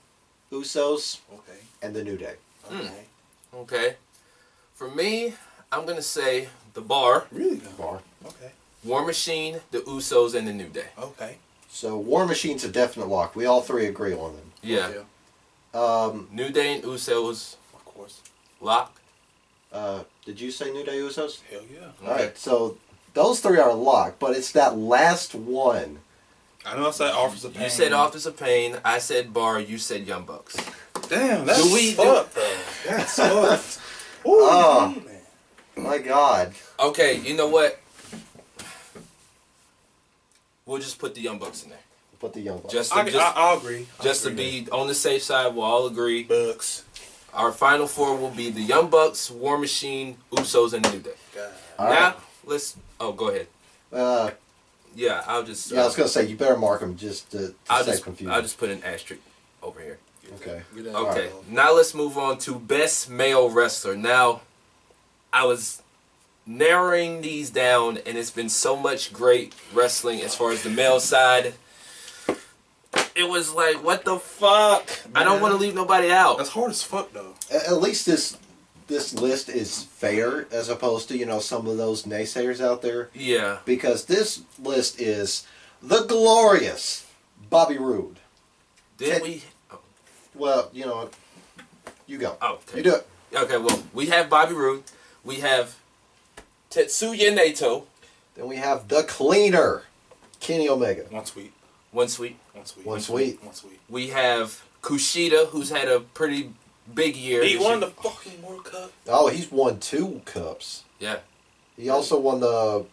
[SPEAKER 3] Usos,
[SPEAKER 2] Okay.
[SPEAKER 3] and the New Day.
[SPEAKER 2] Okay.
[SPEAKER 1] Okay. For me, I'm gonna say the Bar,
[SPEAKER 2] Really?
[SPEAKER 3] Bar.
[SPEAKER 2] Okay.
[SPEAKER 1] War Machine, the Usos, and the New Day.
[SPEAKER 2] Okay.
[SPEAKER 3] So War Machine's a definite lock. We all three agree on them.
[SPEAKER 1] Yeah. New Day and Usos,
[SPEAKER 2] Of course.
[SPEAKER 1] lock.
[SPEAKER 3] Did you say New Day Usos?
[SPEAKER 2] Hell yeah.
[SPEAKER 3] All right. So those three are locked, but it's that last one.
[SPEAKER 2] I know I said Offers of Pain.
[SPEAKER 1] You said Authors of Pain. I said Bar. You said Young Bucks.
[SPEAKER 2] Damn, that's
[SPEAKER 1] Do we-
[SPEAKER 2] fucked, though. That's fucked. Ooh,
[SPEAKER 3] Oh.
[SPEAKER 2] man.
[SPEAKER 3] My God.
[SPEAKER 1] Okay, you know what? We'll just put the Young Bucks in there.
[SPEAKER 3] Put the Young Bucks.
[SPEAKER 2] I'll agree.
[SPEAKER 1] Just to be on the safe side, we'll all agree.
[SPEAKER 2] Bucks.
[SPEAKER 1] Our final four will be the Young Bucks, War Machine, Usos, and New Day.
[SPEAKER 2] God.
[SPEAKER 3] All
[SPEAKER 1] Now,
[SPEAKER 3] right.
[SPEAKER 1] let's... Oh, go ahead.
[SPEAKER 3] Yeah,
[SPEAKER 1] Yeah, I'll just...
[SPEAKER 3] I was gonna say you better mark them just to save confusion.
[SPEAKER 1] I'll just put an asterisk over here.
[SPEAKER 3] Okay.
[SPEAKER 1] Okay, now let's move on to Best Male Wrestler. Now, I was narrowing these down, and it's been so much great wrestling as far as the male side. It was like, what the fuck? I don't want to leave nobody out.
[SPEAKER 2] That's hard as fuck, though.
[SPEAKER 3] At least this list is fair as opposed to some of those naysayers out there.
[SPEAKER 1] Yeah.
[SPEAKER 3] Because this list is the glorious Bobby Roode.
[SPEAKER 1] Did we? Oh,
[SPEAKER 3] Well, you know what? You go.
[SPEAKER 1] okay.
[SPEAKER 3] You do it.
[SPEAKER 1] Okay, well, we have Bobby Roode. We have Tetsuya Naito.
[SPEAKER 3] Then we have the cleaner, Kenny Omega.
[SPEAKER 2] One sweet.
[SPEAKER 1] One sweet.
[SPEAKER 2] One sweet.
[SPEAKER 3] One sweet.
[SPEAKER 2] One sweet.
[SPEAKER 1] We have Kushida, who's had a pretty big year.
[SPEAKER 2] He
[SPEAKER 1] this
[SPEAKER 2] won
[SPEAKER 1] year.
[SPEAKER 2] the fucking World Cup.
[SPEAKER 3] Oh, he's won 2 cups.
[SPEAKER 1] Yeah.
[SPEAKER 3] He also won the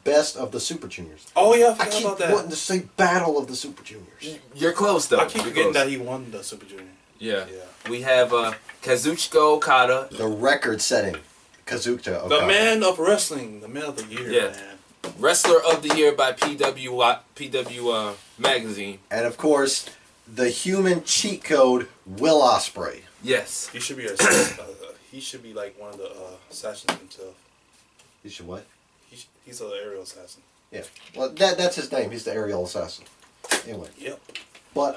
[SPEAKER 3] best of the Super Juniors.
[SPEAKER 2] Oh, yeah, I
[SPEAKER 3] I
[SPEAKER 2] forgot
[SPEAKER 3] keep
[SPEAKER 2] about that.
[SPEAKER 3] wanting to say Battle of the Super Juniors.
[SPEAKER 1] You're close, though.
[SPEAKER 2] I keep
[SPEAKER 1] You're
[SPEAKER 2] forgetting
[SPEAKER 1] close.
[SPEAKER 2] that he won the Super Junior.
[SPEAKER 1] Yeah.
[SPEAKER 2] Yeah.
[SPEAKER 1] We have Kazuchika Okada.
[SPEAKER 3] The record-setting Kazuchika Okada.
[SPEAKER 2] The man of wrestling. The man of the year,
[SPEAKER 1] Yeah.
[SPEAKER 2] man.
[SPEAKER 1] Wrestler of the Year by PW Magazine.
[SPEAKER 3] And of course, the human cheat code, Will Ospreay.
[SPEAKER 1] Yes.
[SPEAKER 2] He should be he should be like one of the assassins himself.
[SPEAKER 3] You should what?
[SPEAKER 2] He's an aerial assassin.
[SPEAKER 3] Yeah. Well, that's his name. He's the aerial assassin. Anyway.
[SPEAKER 2] Yep.
[SPEAKER 3] But,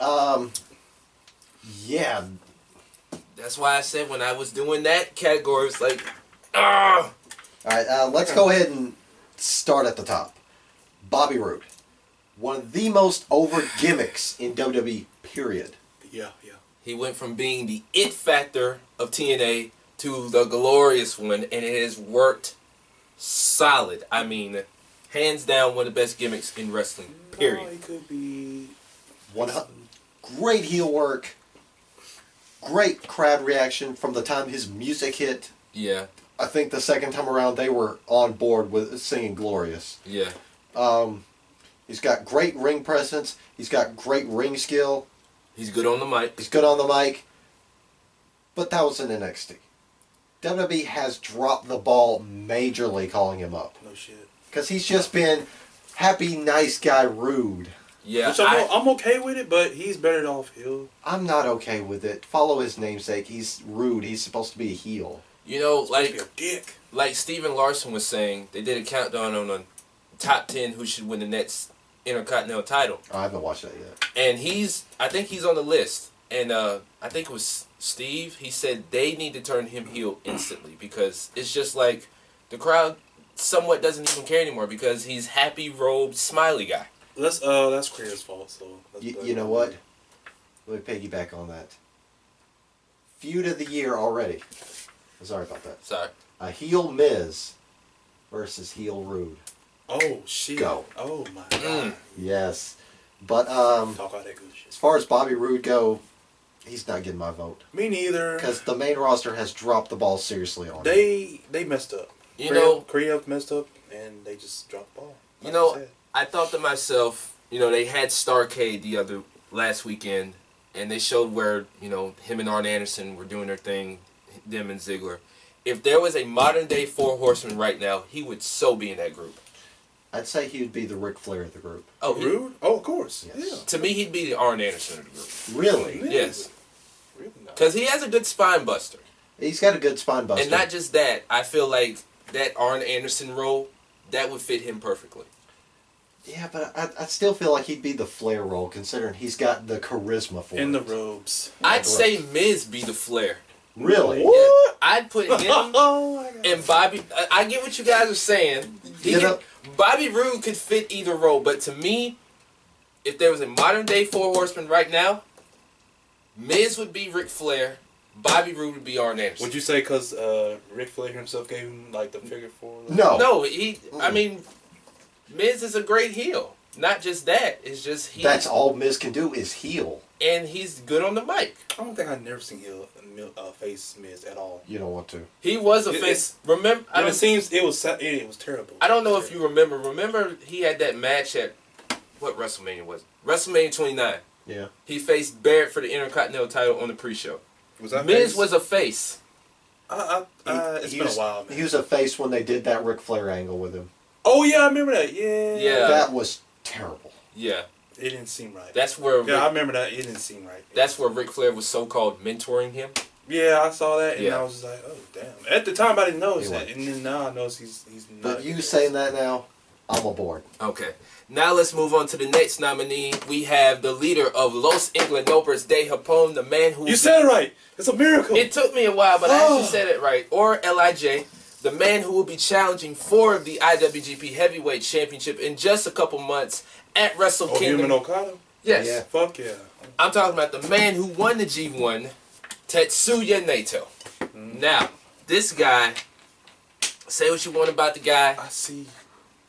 [SPEAKER 3] yeah.
[SPEAKER 1] That's why I said when I was doing that category, it's like, ah.
[SPEAKER 3] All right, let's go ahead and start at the top. Bobby Roode. One of the most over gimmicks in WWE, period.
[SPEAKER 2] Yeah, yeah.
[SPEAKER 1] He went from being the it factor of TNA to the glorious one, and it has worked solid. I mean, hands down, one of the best gimmicks in wrestling, period.
[SPEAKER 2] No, he could be...
[SPEAKER 3] Great heel work. Great crowd reaction from the time his music hit.
[SPEAKER 1] Yeah,
[SPEAKER 3] I think the second time around they were on board with singing Glorious.
[SPEAKER 1] yeah.
[SPEAKER 3] He's got great ring presence. He's got great ring skill.
[SPEAKER 1] He's good on the mic.
[SPEAKER 3] He's good on the mic. But that was in NXT. WWE has dropped the ball majorly calling him up.
[SPEAKER 2] No shit.
[SPEAKER 3] Because he's just been happy, nice guy, rude.
[SPEAKER 1] Yeah,
[SPEAKER 2] Which I'm okay with it, but he's better off heel.
[SPEAKER 3] I'm not okay with it. Follow his namesake. He's rude. He's supposed to be a heel.
[SPEAKER 1] you know,
[SPEAKER 2] Like
[SPEAKER 1] like
[SPEAKER 2] a dick.
[SPEAKER 1] Steven Larson was saying, they did a countdown on the top 10 who should win the next Intercontinental title.
[SPEAKER 3] I haven't watched that yet.
[SPEAKER 1] And I think he's on the list. And I think it was Steve. He said they need to turn him heel instantly because it's just like the crowd somewhat doesn't even care anymore because he's happy robed smiley guy.
[SPEAKER 2] That's Creator's fault. So
[SPEAKER 3] You know what? Let me piggyback on that. Feud of the year already. Sorry about that.
[SPEAKER 1] Sorry.
[SPEAKER 3] A heel Miz versus heel Rude.
[SPEAKER 2] Oh shit.
[SPEAKER 3] Go.
[SPEAKER 2] Oh my god.
[SPEAKER 3] Yes. But
[SPEAKER 2] Talk all that good shit.
[SPEAKER 3] as far as Bobby Roode go, he's not getting my vote.
[SPEAKER 2] Me neither.
[SPEAKER 3] Because the main roster has dropped the ball seriously on him.
[SPEAKER 2] They messed up. Korea messed up and they just dropped the ball.
[SPEAKER 1] You know, I thought to myself, they had Starrcade last weekend, and they showed where, him and Arn Anderson were doing their thing, them and Ziggler. If there was a modern day Four Horsemen right now, he would so be in that group.
[SPEAKER 3] I'd say he would be the Ric Flair of the group.
[SPEAKER 1] Oh,
[SPEAKER 2] Rude? Oh, of course.
[SPEAKER 3] Yes.
[SPEAKER 1] To me, he'd be the Arn Anderson of the group.
[SPEAKER 3] Really?
[SPEAKER 2] Really?
[SPEAKER 1] Yes.
[SPEAKER 2] Really not.
[SPEAKER 1] Because he has a good spine buster.
[SPEAKER 3] He's got a good spine buster.
[SPEAKER 1] And not just that, I feel like that Arn Anderson role, that would fit him perfectly.
[SPEAKER 3] Yeah, but I still feel like he'd be the Flair role, considering he's got the charisma for
[SPEAKER 2] In
[SPEAKER 3] it.
[SPEAKER 2] the robes.
[SPEAKER 1] I'd say Miz be the Flair.
[SPEAKER 3] Really?
[SPEAKER 1] Yeah, I'd put him
[SPEAKER 2] Oh my God.
[SPEAKER 1] and Bobby. I get what you guys are saying. Bobby Roode could fit either role, but to me, if there was a modern day Four Horsemen right now, Miz would be Ric Flair, Bobby Roode would be Arn Anderson.
[SPEAKER 2] Would you say because Ric Flair himself gave him like the figure four?
[SPEAKER 3] No.
[SPEAKER 1] No, I mean, Miz is a great heel. Not just that, it's just he.
[SPEAKER 3] That's all Miz can do is heel.
[SPEAKER 1] And he's good on the mic.
[SPEAKER 2] I don't think I've never seen face Miz at all.
[SPEAKER 3] You don't want to.
[SPEAKER 1] He was a face. Remember?
[SPEAKER 2] It seems it was terrible.
[SPEAKER 1] I don't know if you remember. Remember he had that match at what WrestleMania was? WrestleMania 29.
[SPEAKER 3] Yeah.
[SPEAKER 1] He faced Barrett for the Intercontinental title on the pre-show.
[SPEAKER 2] Was that
[SPEAKER 1] Miz
[SPEAKER 2] face?
[SPEAKER 1] was a face.
[SPEAKER 2] It's been a while, man.
[SPEAKER 3] He was a face when they did that Ric Flair angle with him.
[SPEAKER 2] Oh yeah, I remember that. Yeah.
[SPEAKER 1] Yeah.
[SPEAKER 3] That was terrible.
[SPEAKER 1] Yeah.
[SPEAKER 2] It didn't seem right.
[SPEAKER 1] That's where.
[SPEAKER 2] Yeah, I remember that. It didn't seem right.
[SPEAKER 1] That's where Ric Flair was so-called mentoring him.
[SPEAKER 2] Yeah, I saw that, and
[SPEAKER 1] Yeah.
[SPEAKER 2] I was just like, "Oh, damn!" At the time, I didn't notice
[SPEAKER 3] Anyway.
[SPEAKER 2] that, and then now I notice he's not.
[SPEAKER 3] But you saying that now, I'm aboard.
[SPEAKER 1] Okay. Now let's move on to the next nominee. We have the leader of Los Inglenobles de Japón, the man who...
[SPEAKER 2] You said it right. It's a miracle.
[SPEAKER 1] It took me a while, but I actually said it right. Or LIJ, the man who will be challenging for the IWGP Heavyweight Championship in just a couple months at Wrestle Kingdom.
[SPEAKER 2] Human Okada.
[SPEAKER 1] Yes.
[SPEAKER 3] Yeah.
[SPEAKER 2] Fuck yeah.
[SPEAKER 1] I'm talking about the man who won the G1, Tetsuya Naito. Now, this guy, say what you want about the guy.
[SPEAKER 2] I see.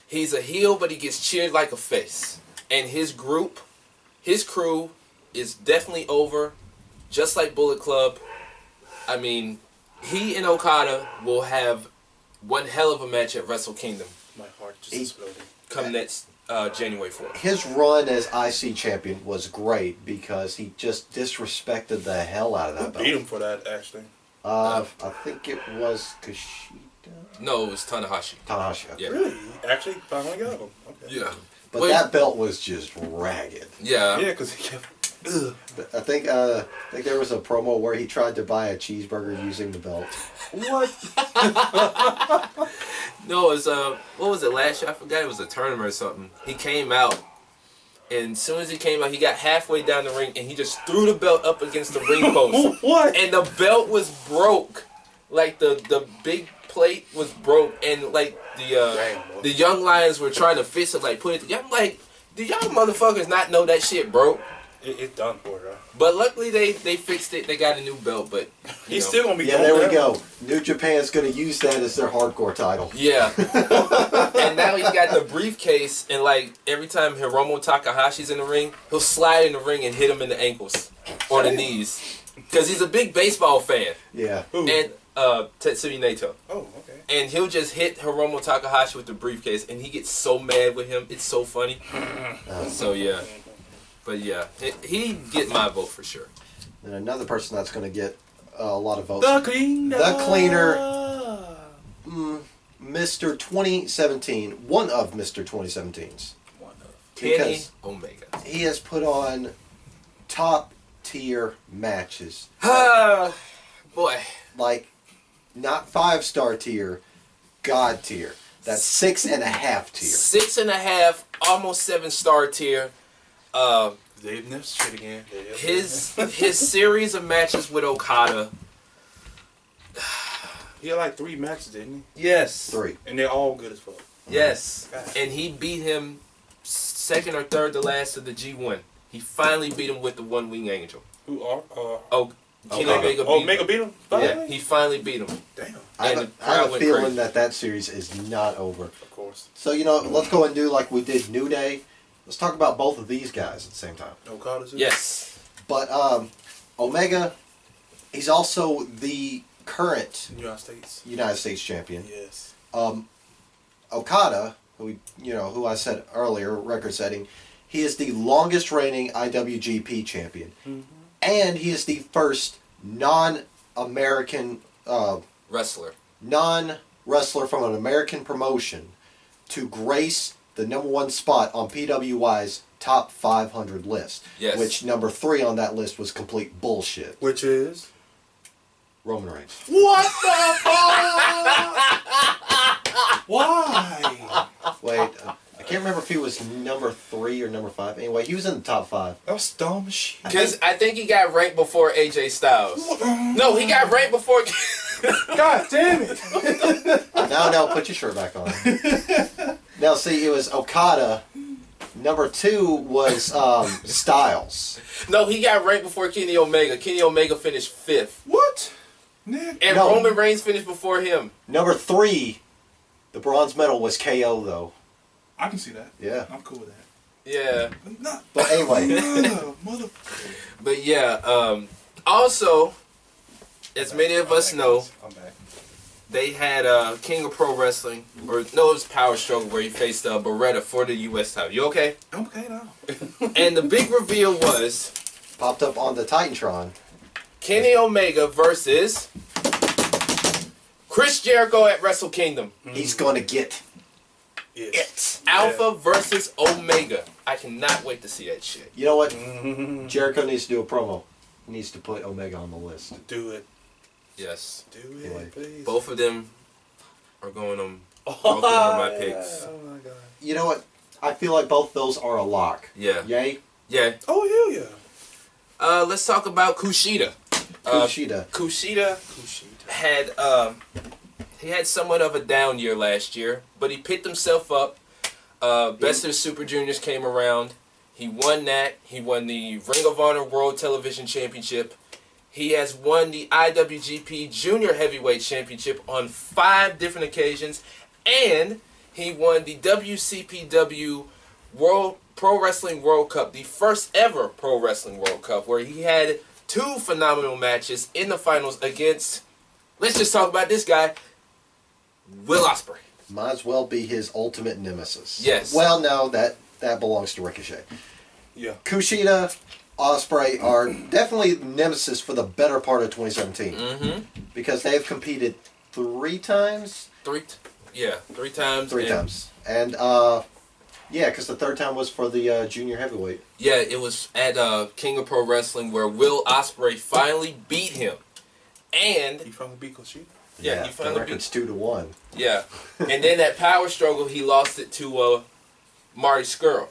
[SPEAKER 1] He's a heel, but he gets cheered like a face. And his crew is definitely over, just like Bullet Club. I mean, he and Okada will have one hell of a match at Wrestle Kingdom.
[SPEAKER 2] My heart just exploded.
[SPEAKER 1] Come next January 4th.
[SPEAKER 3] His run as IC champion was great because he just disrespected the hell out of that belt.
[SPEAKER 2] Beat him for that, actually.
[SPEAKER 3] I think it was Kushida.
[SPEAKER 1] No, it was Tanahashi.
[SPEAKER 3] Tanahashi.
[SPEAKER 1] Yeah.
[SPEAKER 2] Really? He actually finally got him. Okay.
[SPEAKER 1] Yeah.
[SPEAKER 3] But
[SPEAKER 1] Wait.
[SPEAKER 3] that belt was just ragged.
[SPEAKER 1] Yeah.
[SPEAKER 2] Yeah, because he kept. Ugh.
[SPEAKER 3] I think there was a promo where he tried to buy a cheeseburger using the belt.
[SPEAKER 2] What?
[SPEAKER 1] No, it was what was it last year? I forgot. It was a tournament or something. He came out, and as soon as he came out, he got halfway down the ring, and he just threw the belt up against the ring post.
[SPEAKER 2] What?
[SPEAKER 1] And the belt was broke. Like the big plate was broke, and like the young lions were trying to fix it, like put it together. I'm like, do y'all motherfuckers not know that shit broke?
[SPEAKER 2] It's done for, right?
[SPEAKER 1] But luckily they fixed it. They got a new belt, but
[SPEAKER 2] He's still gonna be.
[SPEAKER 3] Yeah, there we go. New Japan's going to use that as their hardcore title.
[SPEAKER 1] yeah. And now he's got the briefcase, and like every time Hiromu Takahashi's in the ring, he'll slide in the ring and hit him in the ankles or the knees, because he's a big baseball fan.
[SPEAKER 3] Yeah.
[SPEAKER 2] Who?
[SPEAKER 1] And Tetsuya Naito.
[SPEAKER 2] Oh, okay.
[SPEAKER 1] And he'll just hit Hiromu Takahashi with the briefcase, and he gets so mad with him. It's so funny. So yeah. But yeah, he'd get my vote for sure.
[SPEAKER 3] And another person that's going to get a lot of votes.
[SPEAKER 2] The Cleaner.
[SPEAKER 3] The Cleaner. Mr. 2017. One of Mr. 2017's.
[SPEAKER 1] Kenny
[SPEAKER 3] Because
[SPEAKER 1] Omega.
[SPEAKER 3] he has put on top tier matches.
[SPEAKER 1] Boy.
[SPEAKER 3] Like, not 5-star tier, God tier. That's 6.5 tier.
[SPEAKER 1] 6.5, almost 7-star tier.
[SPEAKER 2] Dave Nips shit again.
[SPEAKER 1] His series of matches with Okada.
[SPEAKER 2] He had like 3 matches, didn't
[SPEAKER 1] Yes.
[SPEAKER 3] 3.
[SPEAKER 2] he? And they're all good as fuck.
[SPEAKER 1] Yes.
[SPEAKER 2] God.
[SPEAKER 1] And he beat him second or third to last of the G1. He finally beat him with the One Wing Angel.
[SPEAKER 2] Who are?
[SPEAKER 1] Kenny Omega beat him.
[SPEAKER 2] Omega beat him?
[SPEAKER 1] Yeah,
[SPEAKER 2] Finally?
[SPEAKER 1] he finally beat him.
[SPEAKER 2] Damn.
[SPEAKER 3] I
[SPEAKER 1] And
[SPEAKER 3] have
[SPEAKER 1] the
[SPEAKER 3] a
[SPEAKER 1] crowd went
[SPEAKER 3] feeling
[SPEAKER 1] crazy.
[SPEAKER 3] that series is not over.
[SPEAKER 2] Of course.
[SPEAKER 3] So, let's go and do like we did New Day. Let's talk about both of these guys at the same time.
[SPEAKER 2] Okada's in?
[SPEAKER 1] Yes.
[SPEAKER 3] But Omega, he's also the current
[SPEAKER 2] United States.
[SPEAKER 3] United States champion.
[SPEAKER 2] Yes.
[SPEAKER 3] Okada, who I said earlier, record setting, he is the longest reigning IWGP champion.
[SPEAKER 2] Mm-hmm.
[SPEAKER 3] And he is the first non-American
[SPEAKER 1] Wrestler.
[SPEAKER 3] non-wrestler from an American promotion to grace the #1 spot on PWI's top 500 list.
[SPEAKER 1] Yes.
[SPEAKER 3] Which number 3 on that list was complete bullshit.
[SPEAKER 2] Which is?
[SPEAKER 3] Roman Reigns.
[SPEAKER 2] What the fuck? Why?
[SPEAKER 3] Wait, I can't remember if he was number 3 or number 5. Anyway, he was in the top 5.
[SPEAKER 2] That was dumb as shit.
[SPEAKER 1] Because I think he got ranked before AJ Styles. No, he got ranked before.
[SPEAKER 2] God damn it!
[SPEAKER 3] No, put your shirt back on. Now, see, it was Okada. Number 2 was Styles.
[SPEAKER 1] No, he got ranked before Kenny Omega. Kenny Omega finished 5th.
[SPEAKER 2] What? Nick?
[SPEAKER 1] And
[SPEAKER 3] No.
[SPEAKER 1] Roman Reigns finished before him.
[SPEAKER 3] Number 3, the bronze medal was KO, though.
[SPEAKER 2] I can see that.
[SPEAKER 3] Yeah.
[SPEAKER 2] I'm cool with that.
[SPEAKER 1] Yeah.
[SPEAKER 2] No.
[SPEAKER 3] But anyway.
[SPEAKER 2] Mother.
[SPEAKER 1] But yeah, also, as many of us know,
[SPEAKER 2] I'm back.
[SPEAKER 1] they had King of Pro Wrestling, or no, it was Power Struggle where he faced Beretta for the U.S. title. You okay?
[SPEAKER 2] I'm okay now.
[SPEAKER 1] And the big reveal was
[SPEAKER 3] Popped up on the Titantron.
[SPEAKER 1] Kenny Omega versus Chris Jericho at Wrestle Kingdom.
[SPEAKER 3] He's going to get
[SPEAKER 2] Yes.
[SPEAKER 1] Alpha versus Omega. I cannot wait to see that shit.
[SPEAKER 3] You know what?
[SPEAKER 2] Mm-hmm.
[SPEAKER 3] Jericho needs to do a promo. He needs to put Omega on the list.
[SPEAKER 2] Do it.
[SPEAKER 1] Yes.
[SPEAKER 2] Do it,
[SPEAKER 3] Anyway.
[SPEAKER 2] please.
[SPEAKER 1] Both of them are going on. Both of them are my picks.
[SPEAKER 2] Oh my god.
[SPEAKER 3] You know what? I feel like both those are a lock.
[SPEAKER 1] Yeah.
[SPEAKER 3] Yay?
[SPEAKER 1] Yeah.
[SPEAKER 2] Oh hell yeah.
[SPEAKER 1] Let's talk about Kushida.
[SPEAKER 3] Kushida.
[SPEAKER 1] Kushida had he had somewhat of a down year last year, but he picked himself up. Best of the Super Juniors came around. He won that. He won the Ring of Honor World Television Championship. He has won the IWGP Junior Heavyweight Championship on 5 different occasions, and he won the WCPW World Pro Wrestling World Cup, the first ever Pro Wrestling World Cup, where he had 2 phenomenal matches in the finals against, let's just talk about this guy, Will Ospreay.
[SPEAKER 3] Might as well be his ultimate nemesis.
[SPEAKER 1] Yes.
[SPEAKER 3] Well, no, that belongs to Ricochet.
[SPEAKER 2] Yeah.
[SPEAKER 3] Kushida, Ospreay are definitely nemesis for the better part of 2017
[SPEAKER 1] Mm-hmm.
[SPEAKER 3] because they've competed 3 times.
[SPEAKER 1] 3 times.
[SPEAKER 3] 3
[SPEAKER 1] and-
[SPEAKER 3] times, and yeah, because the 3rd time was for the junior heavyweight.
[SPEAKER 1] Yeah, it was at King of Pro Wrestling where Will Ospreay finally beat him. And
[SPEAKER 2] He finally beat Kushida.
[SPEAKER 1] Yeah, he
[SPEAKER 3] the
[SPEAKER 1] finally
[SPEAKER 3] record's 2-1.
[SPEAKER 1] yeah, and then that Power Struggle he lost it to Marty Scurll.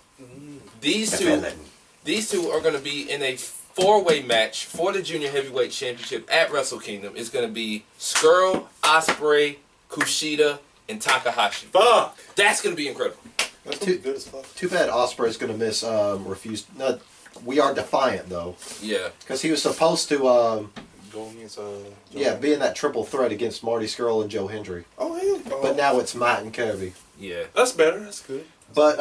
[SPEAKER 1] These two are going to be in a 4-way match for the Junior Heavyweight Championship at Wrestle Kingdom. It's going to be Scurll, Ospreay, Kushida, and Takahashi.
[SPEAKER 2] Fuck.
[SPEAKER 1] That's going to be incredible.
[SPEAKER 2] That's too good as fuck.
[SPEAKER 3] Too bad Ospreay's going to miss refused. No, we are defiant though,
[SPEAKER 1] Yeah.
[SPEAKER 3] because he was supposed to
[SPEAKER 2] Go against
[SPEAKER 3] be in that triple threat against Marty Scurll and Joe Hendry.
[SPEAKER 2] Oh hell.
[SPEAKER 3] But now it's Matt and Kirby.
[SPEAKER 1] Yeah.
[SPEAKER 2] That's better. That's good.
[SPEAKER 3] But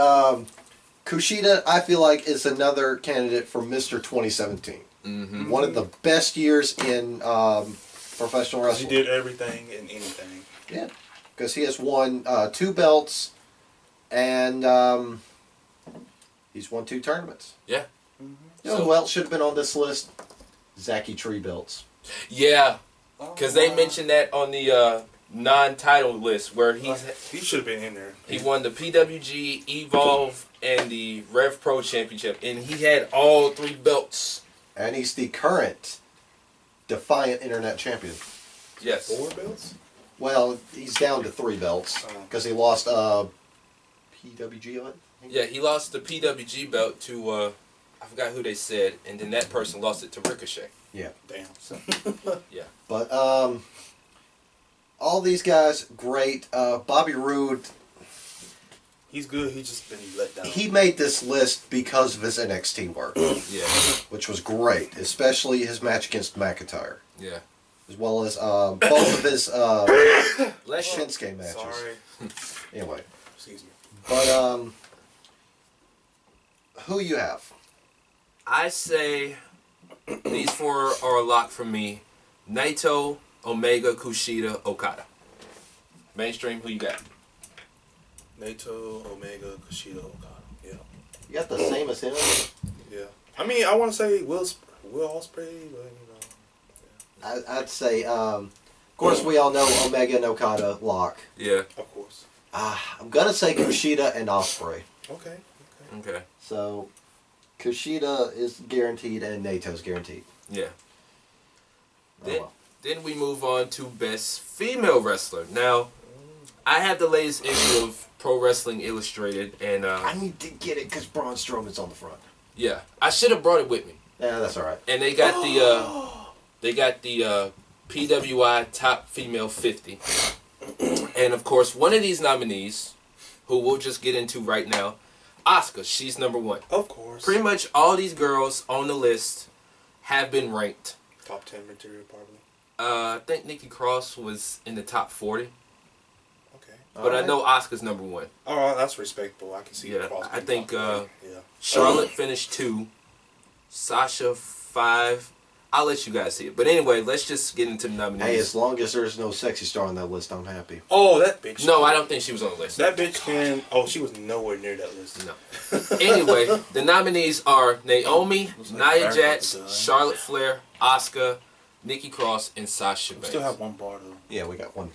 [SPEAKER 3] Kushida, I feel like, is another candidate for Mr. 2017.
[SPEAKER 1] Mm-hmm.
[SPEAKER 3] One of the best years in professional
[SPEAKER 2] He
[SPEAKER 3] wrestling.
[SPEAKER 2] did everything and anything.
[SPEAKER 3] Yeah, because he has won 2 belts, and he's won 2 tournaments.
[SPEAKER 1] Yeah.
[SPEAKER 3] You know who else should have been on this list? Zachy Tree belts.
[SPEAKER 1] Yeah. Because they mentioned that on the non-title list where
[SPEAKER 2] He should have been in there.
[SPEAKER 1] he won the PWG, Evolve, and the Rev Pro Championship, and he had all 3 belts.
[SPEAKER 3] And he's the current Defiant Internet Champion.
[SPEAKER 1] Yes.
[SPEAKER 2] 4 belts.
[SPEAKER 3] Well, he's down to 3 belts because he lost PWG on it.
[SPEAKER 1] Yeah, he lost the PWG belt to I forgot who they said, and then that person lost it to Ricochet.
[SPEAKER 3] Yeah.
[SPEAKER 2] Damn. So.
[SPEAKER 1] Yeah.
[SPEAKER 3] But all these guys, great. Bobby Roode,
[SPEAKER 2] He's good. He's just been let down.
[SPEAKER 3] he made this list because of his NXT work,
[SPEAKER 1] Yeah.
[SPEAKER 3] which was great, especially his match against McIntyre,
[SPEAKER 1] Yeah.
[SPEAKER 3] as well as both of his
[SPEAKER 1] Bless you.
[SPEAKER 3] Shinsuke matches.
[SPEAKER 2] Sorry.
[SPEAKER 3] Anyway,
[SPEAKER 2] Excuse me.
[SPEAKER 3] but who you have?
[SPEAKER 1] I say these 4 are a lock for me. Naito, Omega, Kushida, Okada. Mainstream, who you got?
[SPEAKER 2] Naito, Omega, Kushida, Okada. Yeah.
[SPEAKER 3] You got the same as him?
[SPEAKER 2] Yeah. I mean, I want to say Will Ospreay, but you know.
[SPEAKER 3] I'd say, of course, we all know Omega and Okada lock.
[SPEAKER 1] Yeah.
[SPEAKER 2] Of course.
[SPEAKER 3] I'm going to say Kushida and Ospreay.
[SPEAKER 2] Okay.
[SPEAKER 1] Okay.
[SPEAKER 3] So, Kushida is guaranteed and Nato's guaranteed.
[SPEAKER 1] Yeah.
[SPEAKER 3] Oh,
[SPEAKER 1] Then,
[SPEAKER 3] well.
[SPEAKER 1] then we move on to best female wrestler. Now, I have the latest issue of Pro Wrestling Illustrated, and
[SPEAKER 3] I need to get it because Braun Strowman's on the front.
[SPEAKER 1] yeah, I should have brought it with me.
[SPEAKER 3] Yeah, that's all right.
[SPEAKER 1] And they got the PWI Top Female 50, and of course one of these nominees, who we'll just get into right now, Asuka. She's number 1.
[SPEAKER 2] Of course.
[SPEAKER 1] Pretty much all these girls on the list have been ranked.
[SPEAKER 2] Top 10 material, probably.
[SPEAKER 1] I think Nikki Cross was in the top 40.
[SPEAKER 2] Okay.
[SPEAKER 1] But I know Asuka's number 1.
[SPEAKER 2] Oh, that's respectable. I can see.
[SPEAKER 1] Yeah,
[SPEAKER 2] Cross
[SPEAKER 1] I
[SPEAKER 2] being
[SPEAKER 1] think
[SPEAKER 2] top 40.
[SPEAKER 1] Charlotte finished 2, Sasha 5. I'll let you guys see it. But anyway, let's just get into the nominees.
[SPEAKER 3] Hey, as long as there's no sexy star on that list, I'm happy.
[SPEAKER 2] Oh, that bitch.
[SPEAKER 1] No, I don't think she was on the list.
[SPEAKER 2] That bitch can. Oh, she was nowhere near that list.
[SPEAKER 1] No. Anyway, the nominees are Naomi, Nia Jax, Charlotte Flair, Asuka, Nikki Cross, and Sasha
[SPEAKER 2] We
[SPEAKER 1] Banks.
[SPEAKER 2] still have one bar though.
[SPEAKER 3] Yeah, we got one.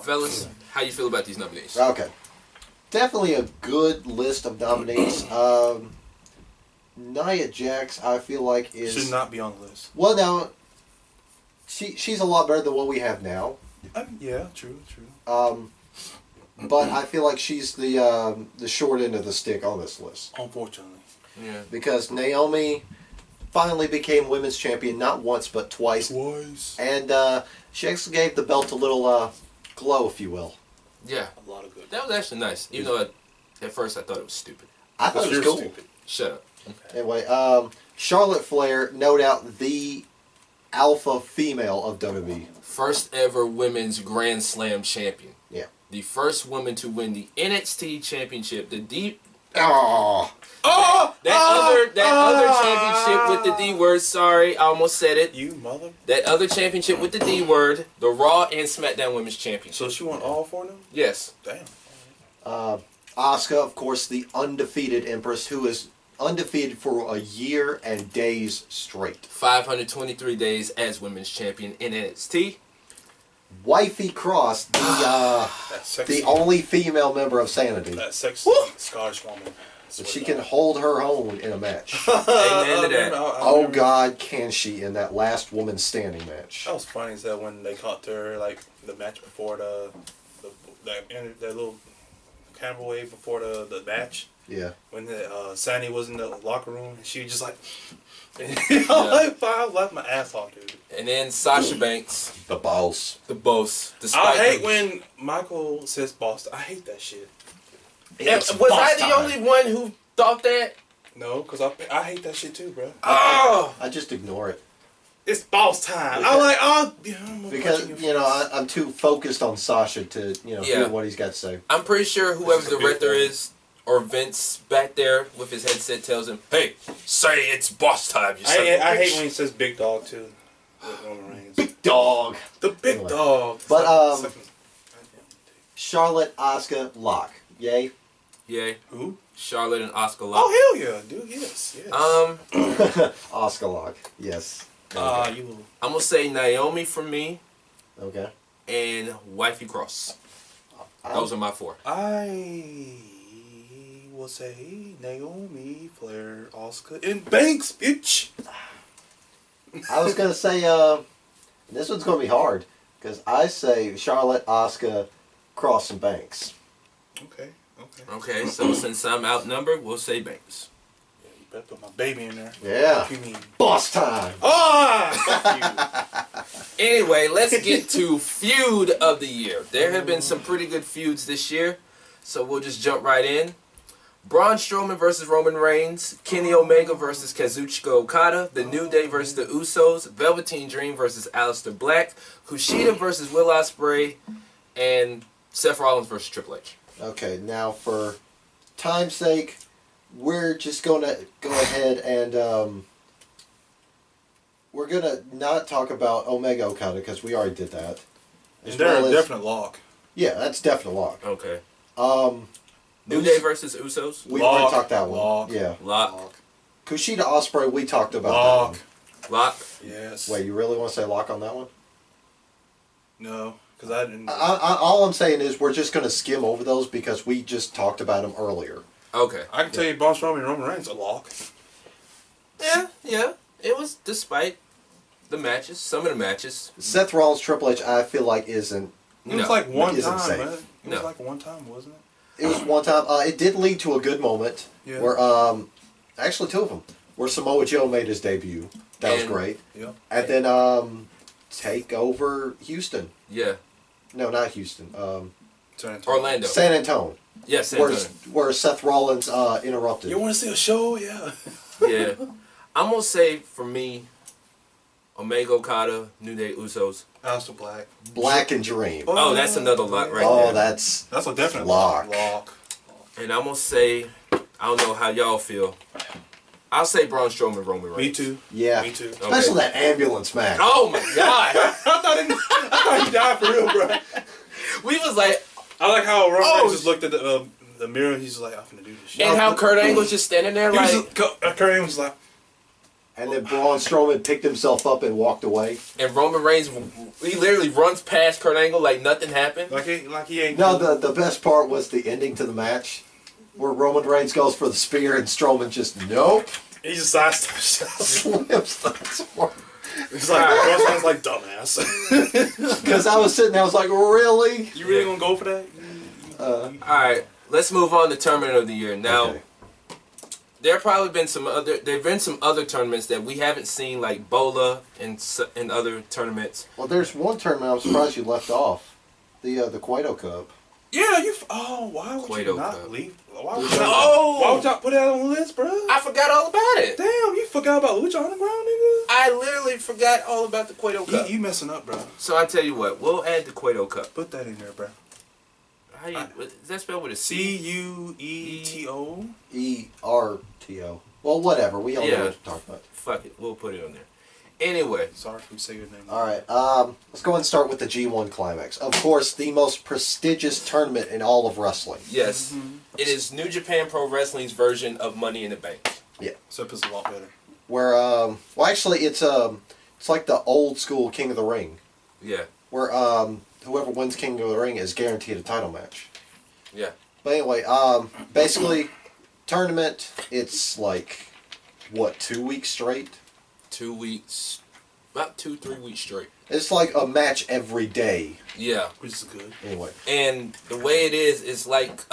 [SPEAKER 1] Fellas, how you feel about these nominees?
[SPEAKER 3] Okay. Definitely a good list of nominees. Nia Jax, I feel like,
[SPEAKER 2] Should not be on the list.
[SPEAKER 3] Well, now, she's a lot better than what we have now.
[SPEAKER 2] Yeah, true.
[SPEAKER 3] But I feel like she's the short end of the stick on this list.
[SPEAKER 2] Unfortunately.
[SPEAKER 1] Yeah.
[SPEAKER 3] Because Naomi finally became women's champion, not once, but twice. And she actually gave the belt a little glow, if you will.
[SPEAKER 1] Yeah.
[SPEAKER 2] A lot of good.
[SPEAKER 1] That was actually nice. Even though at first I thought it was stupid.
[SPEAKER 3] I thought it was cool.
[SPEAKER 2] Stupid.
[SPEAKER 1] Shut up.
[SPEAKER 2] Okay.
[SPEAKER 3] Anyway, Charlotte Flair, no doubt the alpha female of WWE.
[SPEAKER 1] First ever women's Grand Slam champion.
[SPEAKER 3] Yeah.
[SPEAKER 1] The first woman to win the NXT championship.
[SPEAKER 3] Oh.
[SPEAKER 1] That other championship with the D word. Sorry, I almost said it.
[SPEAKER 2] You mother.
[SPEAKER 1] That other championship with the D word. The Raw and SmackDown Women's Championship.
[SPEAKER 2] So she won all 4 of them?
[SPEAKER 1] Yes.
[SPEAKER 2] Damn.
[SPEAKER 3] Asuka, of course, the undefeated Empress, who is undefeated for a year and days straight.
[SPEAKER 1] 523 days as women's champion in NXT.
[SPEAKER 3] Wifey Cross, the only female member of Sanity.
[SPEAKER 2] That sexy Scottish woman.
[SPEAKER 3] But she can hold her own in a match.
[SPEAKER 1] Amen to that.
[SPEAKER 3] Oh God, can she in that last woman standing match?
[SPEAKER 2] That was funny as that when they caught her like the match before that little camera wave before the match.
[SPEAKER 3] Yeah.
[SPEAKER 2] When Sandy was in the locker room, and she was just like, I laughed my ass off, dude.
[SPEAKER 1] And then Sasha Banks.
[SPEAKER 3] The boss.
[SPEAKER 1] The boss.
[SPEAKER 2] I hate when Michael says boss. I hate that shit.
[SPEAKER 1] Was I the only one who thought that?
[SPEAKER 2] No, because I hate that shit too, bro.
[SPEAKER 1] Oh!
[SPEAKER 3] I just ignore it.
[SPEAKER 2] It's boss time. I'm like, oh.
[SPEAKER 3] Because, I'm too focused on Sasha to, hear what he's got to say.
[SPEAKER 1] I'm pretty sure whoever the director is, or Vince back there with his headset tells him, hey, say it's boss time, you son of a bitch.
[SPEAKER 2] I hate when he says big dog, too.
[SPEAKER 3] Big dog.
[SPEAKER 2] The big dog.
[SPEAKER 3] But, Charlotte, Asuka, lock. Yay?
[SPEAKER 1] Yay.
[SPEAKER 2] Who?
[SPEAKER 1] Charlotte and Asuka lock.
[SPEAKER 2] Oh, hell yeah, dude. Yes.
[SPEAKER 3] Asuka lock. Yes.
[SPEAKER 1] I'm going to say Naomi for me.
[SPEAKER 3] Okay.
[SPEAKER 1] And Wifey Cross. Those are my 4.
[SPEAKER 2] I will say Naomi, Flair, Asuka, and Banks, bitch.
[SPEAKER 3] I was going to say, this one's going to be hard. Because I say Charlotte, Asuka, Cross, and Banks.
[SPEAKER 2] Okay,
[SPEAKER 1] so since I'm outnumbered, we'll say Banks.
[SPEAKER 2] Yeah, you better put my baby in there.
[SPEAKER 3] Yeah.
[SPEAKER 2] What you mean?
[SPEAKER 3] Boss time.
[SPEAKER 1] Anyway, let's get to feud of the year. There have been some pretty good feuds this year, so we'll just jump right in. Braun Strowman versus Roman Reigns, Kenny Omega versus Kazuchika Okada, The New Day versus The Usos, Velveteen Dream versus Aleister Black, Kushida versus Will Ospreay, and Seth Rollins versus Triple H.
[SPEAKER 3] Okay, now for time's sake, we're just going to go ahead and we're going to not talk about Omega Okada because we already did that.
[SPEAKER 2] And they're a definite lock.
[SPEAKER 3] Yeah, that's definite lock.
[SPEAKER 1] Okay. New Day versus Usos?
[SPEAKER 3] We already talked that one.
[SPEAKER 2] Lock.
[SPEAKER 3] Yeah.
[SPEAKER 1] Lock.
[SPEAKER 3] Kushida Ospreay, we talked about
[SPEAKER 2] lock.
[SPEAKER 3] that one.
[SPEAKER 1] Lock?
[SPEAKER 2] Yes.
[SPEAKER 3] Wait, you really want to say lock on that one?
[SPEAKER 2] No. Because I didn't.
[SPEAKER 3] All I'm saying is we're just going to skim over those because we just talked about them earlier.
[SPEAKER 1] Okay.
[SPEAKER 2] I can tell you Braun Strowman and Roman Reigns a lock.
[SPEAKER 1] Yeah. It was despite the matches, some of the matches.
[SPEAKER 3] Seth Rollins Triple H, I feel like isn't
[SPEAKER 2] It was like one
[SPEAKER 3] isn't
[SPEAKER 2] time,
[SPEAKER 3] safe.
[SPEAKER 2] man. It was
[SPEAKER 1] No.
[SPEAKER 2] like one time, wasn't it?
[SPEAKER 3] It was one time. It did lead to a good moment
[SPEAKER 2] Yeah.
[SPEAKER 3] where, actually two of them, where Samoa Joe made his debut. That was
[SPEAKER 1] And-
[SPEAKER 3] great.
[SPEAKER 2] Yep.
[SPEAKER 3] And then take over Houston.
[SPEAKER 1] Yeah.
[SPEAKER 3] No, not Houston.
[SPEAKER 2] San Antonio.
[SPEAKER 1] Orlando.
[SPEAKER 3] San Antonio.
[SPEAKER 1] Yes, San
[SPEAKER 3] Where,
[SPEAKER 1] Antonio.
[SPEAKER 3] where Seth Rollins interrupted.
[SPEAKER 2] You want to see a show? Yeah.
[SPEAKER 1] Yeah. I'm going to say, for me, Omega Okada, New Day Usos.
[SPEAKER 2] Aleister Black.
[SPEAKER 3] Black and Dream.
[SPEAKER 1] Oh, that's another lock right
[SPEAKER 3] Oh,
[SPEAKER 1] there.
[SPEAKER 3] that's
[SPEAKER 2] a definite
[SPEAKER 3] Lock.
[SPEAKER 2] lock.
[SPEAKER 1] And I'm going to say, I don't know how y'all feel. I'll say Braun Strowman, Roman Reigns.
[SPEAKER 2] Me too.
[SPEAKER 3] yeah.
[SPEAKER 2] Me too.
[SPEAKER 3] Especially that ambulance match.
[SPEAKER 1] Oh my God.
[SPEAKER 2] I thought he died for real, bro.
[SPEAKER 1] We was like,
[SPEAKER 2] I like how Roman
[SPEAKER 1] Oh,
[SPEAKER 2] Reigns just looked at the mirror. He's like, I'm finna do this shit.
[SPEAKER 1] and how Kurt Angle's just standing there
[SPEAKER 2] He was
[SPEAKER 1] like,
[SPEAKER 2] just, Kurt Angle was like,
[SPEAKER 3] And then Braun Strowman picked himself up and walked away.
[SPEAKER 1] and Roman Reigns, he literally runs past Kurt Angle like nothing happened.
[SPEAKER 2] like he ain't.
[SPEAKER 3] No, the best part was the ending to the match, where Roman Reigns goes for the spear and Strowman just nope.
[SPEAKER 2] He just sidesteps.
[SPEAKER 3] Slips the sword.
[SPEAKER 2] It's like Braun's like dumbass.
[SPEAKER 3] Because I was sitting there, I was like, really?
[SPEAKER 2] You really gonna go for that?
[SPEAKER 1] All right, let's move on to tournament of the year. Now,
[SPEAKER 3] Okay.
[SPEAKER 1] there've been some other tournaments that we haven't seen, like Bola and other tournaments.
[SPEAKER 3] Well, there's one tournament I'm surprised you left off, the Cueto Cup.
[SPEAKER 2] Yeah, you. Why would
[SPEAKER 1] Cueto
[SPEAKER 2] you not
[SPEAKER 1] Cup.
[SPEAKER 2] leave? Why would
[SPEAKER 1] Oh!
[SPEAKER 2] y'all put that on the list, bro?
[SPEAKER 1] I forgot all about it.
[SPEAKER 2] Damn, you forgot about Lucha Underground, nigga.
[SPEAKER 1] I literally forgot all about the Cueto Cup.
[SPEAKER 2] You messing up, bro.
[SPEAKER 1] So I tell you what, we'll add the Cueto Cup.
[SPEAKER 2] Put that in there, bro.
[SPEAKER 1] How you, is that spelled with a
[SPEAKER 2] C
[SPEAKER 1] C?
[SPEAKER 2] U E T O.
[SPEAKER 3] ERTO. Well, whatever. We all know
[SPEAKER 1] Yeah.
[SPEAKER 3] what you're talking about.
[SPEAKER 1] Fuck it, we'll put it on there. Anyway,
[SPEAKER 2] Sorry if we say your name.
[SPEAKER 3] All right. Let's go ahead and start with the G1 Climax. Of course, the most prestigious tournament in all of wrestling.
[SPEAKER 1] yes, it is New Japan Pro Wrestling's version of Money in the Bank.
[SPEAKER 2] Except it's a lot better.
[SPEAKER 3] Where, well, actually, it's like the old school King of the Ring,
[SPEAKER 1] Yeah,
[SPEAKER 3] where whoever wins King of the Ring is guaranteed a title match.
[SPEAKER 1] yeah.
[SPEAKER 3] But anyway, basically, tournament. It's like what, 2 weeks straight?
[SPEAKER 1] 2 weeks, about 2-3 weeks straight.
[SPEAKER 3] It's like a match every day.
[SPEAKER 1] Yeah,
[SPEAKER 2] Which is good.
[SPEAKER 3] Anyway,
[SPEAKER 1] and the way it is like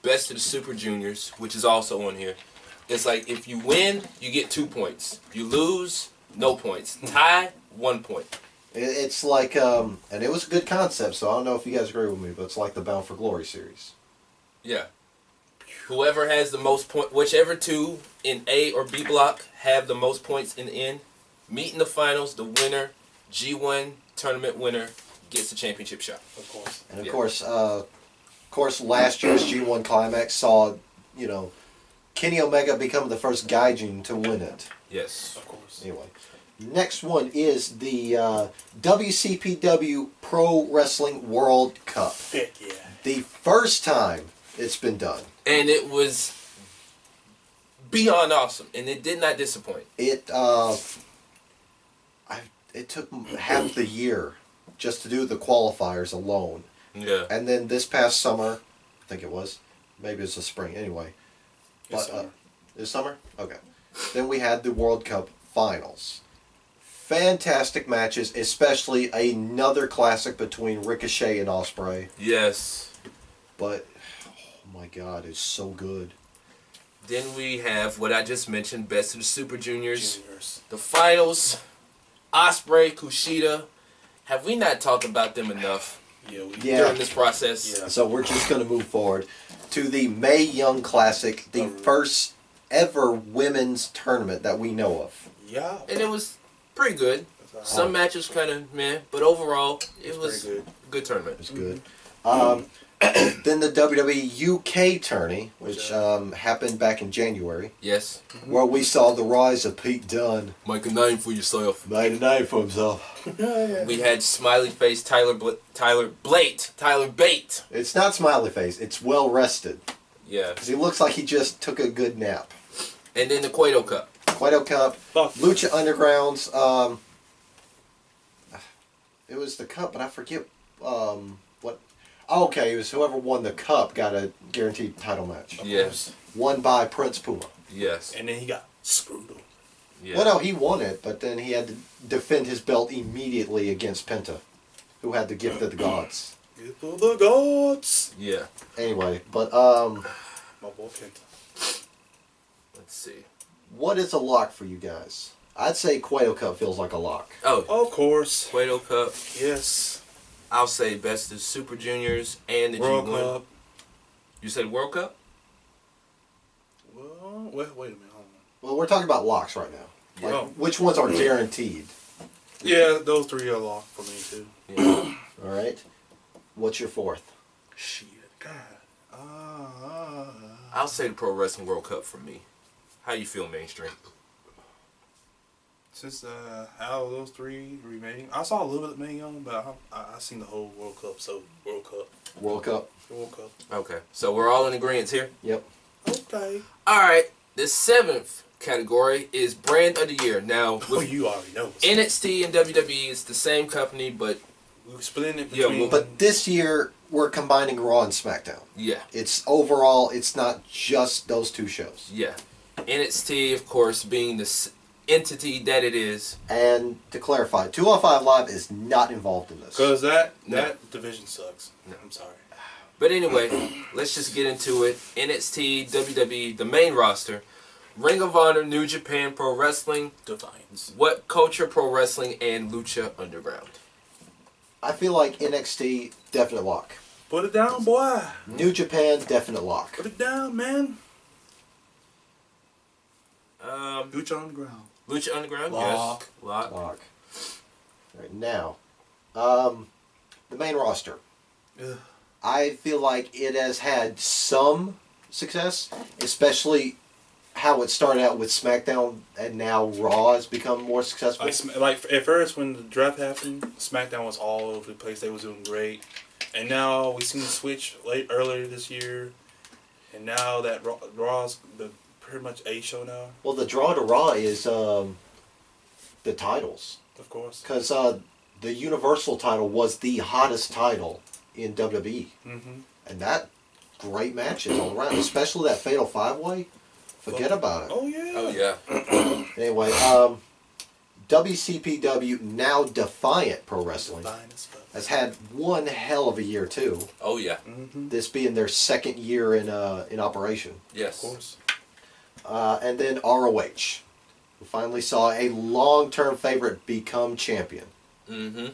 [SPEAKER 1] Best of the Super Juniors, which is also on here. It's like if you win, you get 2 points. You lose, no points. Tie, 1 point.
[SPEAKER 3] it's like, and it was a good concept. So I don't know if you guys agree with me, but it's like the Bound for Glory series.
[SPEAKER 1] Yeah. Whoever has the most point, whichever two in A or B block have the most points in the end, meet in the finals. The winner, G1 tournament winner, gets the championship shot.
[SPEAKER 2] Of course.
[SPEAKER 3] And of
[SPEAKER 1] Yeah.
[SPEAKER 3] course, last year's G1 Climax saw, Kenny Omega become the first Gaijin to win it.
[SPEAKER 1] Yes.
[SPEAKER 2] Of course.
[SPEAKER 3] Anyway, next one is the WCPW Pro Wrestling World Cup.
[SPEAKER 2] Heck yeah.
[SPEAKER 3] The first time it's been done.
[SPEAKER 1] And it was beyond awesome, and it did not disappoint.
[SPEAKER 3] It took half the year just to do the qualifiers alone.
[SPEAKER 1] Yeah.
[SPEAKER 3] And then this past summer, I think it was, maybe it's the spring, anyway.
[SPEAKER 2] This
[SPEAKER 3] But
[SPEAKER 2] summer.
[SPEAKER 3] this summer? Okay. Then we had the World Cup finals. Fantastic matches, especially another classic between Ricochet and Ospreay.
[SPEAKER 1] Yes.
[SPEAKER 3] But, oh my God, it's so good.
[SPEAKER 1] Then we have what I just mentioned, Best of the Super Juniors.
[SPEAKER 2] Juniors.
[SPEAKER 1] The finals, Ospreay, Kushida. Have we not talked about them enough
[SPEAKER 2] Yeah,
[SPEAKER 3] Yeah.
[SPEAKER 1] during this process?
[SPEAKER 2] Yeah.
[SPEAKER 3] So we're just going to move forward to the Mae Young Classic, the first ever women's tournament that we know of.
[SPEAKER 2] Yeah.
[SPEAKER 1] And it was pretty good.
[SPEAKER 2] That's
[SPEAKER 1] Some matches kind of meh, but overall, it was
[SPEAKER 2] pretty
[SPEAKER 1] a
[SPEAKER 2] good.
[SPEAKER 1] good tournament.
[SPEAKER 3] It's good. Then the WWE UK tourney, which happened back in January,
[SPEAKER 1] Yes.
[SPEAKER 3] where we saw the rise of Pete Dunne.
[SPEAKER 1] Make a name for yourself.
[SPEAKER 3] Made a name for himself.
[SPEAKER 1] We had smiley face Tyler Bate.
[SPEAKER 3] It's not smiley face. It's well rested.
[SPEAKER 1] Yeah.
[SPEAKER 3] Because he looks like he just took a good nap.
[SPEAKER 1] And then the Cueto Cup.
[SPEAKER 3] Cueto Cup,
[SPEAKER 2] Fuck.
[SPEAKER 3] Lucha Undergrounds. It was the cup, but I forget what. Oh, okay, it was whoever won the cup got a guaranteed title match.
[SPEAKER 1] Yes.
[SPEAKER 3] Won by Prince Puma.
[SPEAKER 1] Yes.
[SPEAKER 2] And then he got screwed up.
[SPEAKER 1] Yeah.
[SPEAKER 3] Well, no, he won it, but then he had to defend his belt immediately against Penta, who had the gift of the gods.
[SPEAKER 2] Get for the gods.
[SPEAKER 1] Yeah.
[SPEAKER 3] Anyway, but
[SPEAKER 2] My boy Kenta.
[SPEAKER 1] Let's see.
[SPEAKER 3] what is a lock for you guys? I'd say Cueto Cup feels like a lock.
[SPEAKER 1] Oh,
[SPEAKER 2] Of course.
[SPEAKER 1] Cueto Cup.
[SPEAKER 2] Yes.
[SPEAKER 1] I'll say best of Super Juniors and the
[SPEAKER 2] World
[SPEAKER 1] G1.
[SPEAKER 2] Cup.
[SPEAKER 1] You said World Cup?
[SPEAKER 2] Well, wait a minute. Hold on.
[SPEAKER 3] Well, we're talking about locks right now. Like,
[SPEAKER 2] Oh.
[SPEAKER 3] which ones are guaranteed?
[SPEAKER 2] Yeah, those three are locked for me too.
[SPEAKER 1] Yeah.
[SPEAKER 3] All right. What's your fourth?
[SPEAKER 2] Shit, God.
[SPEAKER 1] I'll say the Pro Wrestling World Cup for me. How you feel, Mainstream?
[SPEAKER 2] Since out of those three remaining, I saw a little bit of Mae Young, but I seen the whole World Cup. So World Cup.
[SPEAKER 3] World Cup.
[SPEAKER 2] World Cup.
[SPEAKER 1] Okay. So we're all in agreement here?
[SPEAKER 3] Yep.
[SPEAKER 2] Okay.
[SPEAKER 1] All right. The seventh category is Brand of the Year. Now,
[SPEAKER 2] Oh,
[SPEAKER 1] with
[SPEAKER 2] you already know.
[SPEAKER 1] NXT and WWE, it's the same company, but
[SPEAKER 2] We're splitting it
[SPEAKER 1] Yeah,
[SPEAKER 2] between.
[SPEAKER 3] But this year we're combining Raw and SmackDown.
[SPEAKER 1] yeah.
[SPEAKER 3] It's overall. It's not just those two shows.
[SPEAKER 1] Yeah. NXT, of course, being the entity that it is.
[SPEAKER 3] And to clarify, 205 Live is not involved in this.
[SPEAKER 2] Because that
[SPEAKER 1] No.
[SPEAKER 2] division sucks.
[SPEAKER 1] No.
[SPEAKER 2] I'm sorry.
[SPEAKER 1] But anyway, let's just get into it. NXT, WWE, the main roster. Ring of Honor, New Japan Pro Wrestling,
[SPEAKER 2] Defiance.
[SPEAKER 1] What Culture Pro Wrestling, and Lucha Underground.
[SPEAKER 3] I feel like NXT definite lock.
[SPEAKER 2] Put it down, boy.
[SPEAKER 3] New Japan definite lock.
[SPEAKER 2] Put it down, man.
[SPEAKER 1] Um,
[SPEAKER 2] Lucha Underground.
[SPEAKER 1] Lucha Underground,
[SPEAKER 2] Lock.
[SPEAKER 1] yes. Lock.
[SPEAKER 3] Lock. All right, now, the main roster.
[SPEAKER 2] Ugh.
[SPEAKER 3] I feel like it has had some success, especially how it started out with SmackDown and now Raw has become more successful.
[SPEAKER 2] Like at first when the draft happened, SmackDown was all over the place. They was doing great, and now we seen the switch earlier this year, and now that Raw's the pretty much a show now.
[SPEAKER 3] Well, the draw to Raw is the titles.
[SPEAKER 2] Of course.
[SPEAKER 3] Because the Universal title was the hottest title in WWE.
[SPEAKER 2] Mm-hmm.
[SPEAKER 3] And that, great matches all around. Especially that Fatal 5-Way. Forget about it.
[SPEAKER 2] Oh yeah.
[SPEAKER 1] Oh, yeah.
[SPEAKER 3] Anyway, WCPW, now Defiant Pro Wrestling,
[SPEAKER 2] Fine as fuck.
[SPEAKER 3] has had one hell of a year too.
[SPEAKER 1] Oh, yeah.
[SPEAKER 2] Mm-hmm.
[SPEAKER 3] This being their second year in operation.
[SPEAKER 1] Yes.
[SPEAKER 2] Of course.
[SPEAKER 3] And then ROH. We finally saw a long-term favorite become champion.
[SPEAKER 1] Mm-hmm.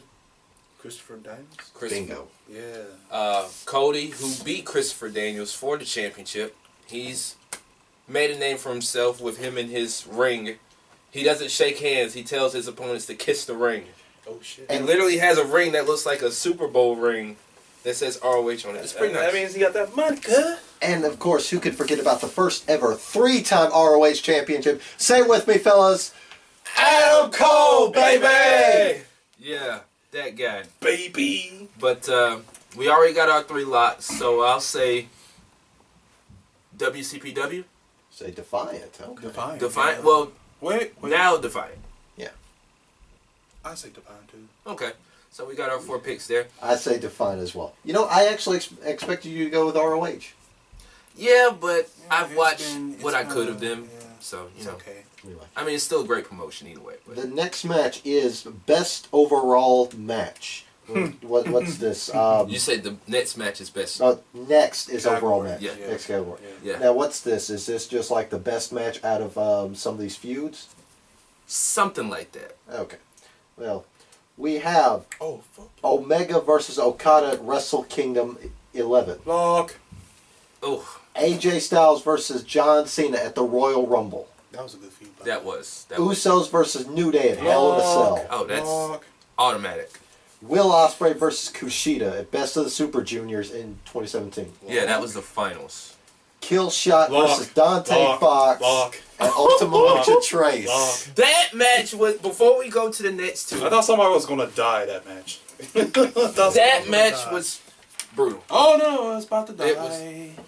[SPEAKER 2] Christopher Daniels.
[SPEAKER 3] Bingo.
[SPEAKER 2] Yeah.
[SPEAKER 1] Cody, who beat Christopher Daniels for the championship, he's made a name for himself with him in his ring. He doesn't shake hands. He tells his opponents to kiss the ring.
[SPEAKER 2] Oh shit.
[SPEAKER 1] He literally has a ring that looks like a Super Bowl ring that says ROH on it. It's pretty nice.
[SPEAKER 2] That means he got that money, cuz.
[SPEAKER 3] And of course, who could forget about the first ever 3-time ROH championship? Say it with me, fellas. Adam Cole, baby!
[SPEAKER 1] Yeah, that guy.
[SPEAKER 2] Baby.
[SPEAKER 1] But we already got our 3 lots, so I'll say WCPW.
[SPEAKER 3] Say Defiant. Okay.
[SPEAKER 2] Defiant.
[SPEAKER 1] Defiant.
[SPEAKER 2] Yeah.
[SPEAKER 1] Well,
[SPEAKER 2] Wait.
[SPEAKER 1] now Defiant.
[SPEAKER 2] I say Defiant too.
[SPEAKER 1] Okay, so we got our 4 picks there.
[SPEAKER 3] I say Defiant as well. You know, I actually expected you to go with ROH.
[SPEAKER 1] Yeah, but I've
[SPEAKER 2] it's
[SPEAKER 1] watched
[SPEAKER 2] been-
[SPEAKER 1] what
[SPEAKER 2] it's
[SPEAKER 1] I could have
[SPEAKER 2] kinda-
[SPEAKER 1] them.
[SPEAKER 2] yeah.
[SPEAKER 1] So, you
[SPEAKER 2] It's
[SPEAKER 1] know.
[SPEAKER 2] okay.
[SPEAKER 3] Anyway.
[SPEAKER 1] I mean, it's still a great promotion either way. But
[SPEAKER 3] The next match is best overall match. What's this?
[SPEAKER 1] you said the next match is best.
[SPEAKER 3] Next is overall
[SPEAKER 2] Category.
[SPEAKER 3] match.
[SPEAKER 1] Yeah.
[SPEAKER 3] Next category.
[SPEAKER 1] Yeah.
[SPEAKER 3] Now, what's this? Is this just like the best match out of some of these feuds?
[SPEAKER 1] Something like that.
[SPEAKER 3] Okay. Well, we have
[SPEAKER 2] Oh fuck.
[SPEAKER 3] Omega versus Okada at Wrestle Kingdom 11.
[SPEAKER 2] Lock.
[SPEAKER 1] Oh,
[SPEAKER 3] AJ Styles versus John Cena at the Royal Rumble.
[SPEAKER 2] That was a good feedback.
[SPEAKER 1] that was.
[SPEAKER 3] Usos versus New Day at Hell in a Cell.
[SPEAKER 1] Oh, that's
[SPEAKER 2] Lock.
[SPEAKER 1] automatic.
[SPEAKER 3] Will Ospreay versus Kushida at Best of the Super Juniors in 2017.
[SPEAKER 1] Yeah, that was the finals.
[SPEAKER 3] Killshot
[SPEAKER 2] Lock.
[SPEAKER 3] versus Dante
[SPEAKER 2] Lock.
[SPEAKER 3] Fox
[SPEAKER 2] Lock.
[SPEAKER 3] at Ultima Lucha Trace.
[SPEAKER 2] Lock.
[SPEAKER 1] That match was, before we go to the next 2,
[SPEAKER 2] I thought somebody was gonna die that match.
[SPEAKER 1] that match was brutal.
[SPEAKER 2] Oh no, I was about to die.
[SPEAKER 1] It was-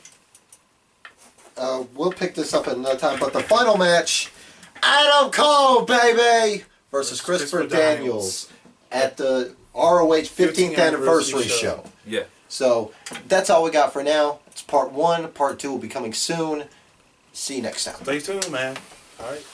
[SPEAKER 3] We'll pick this up at another time, but the final match, Adam Cole, baby, versus Christopher Daniels at the ROH 15th anniversary show.
[SPEAKER 1] Yeah.
[SPEAKER 3] So that's all we got for now. It's part 1. Part 2 will be coming soon. See you next time.
[SPEAKER 2] Stay tuned, man. All right.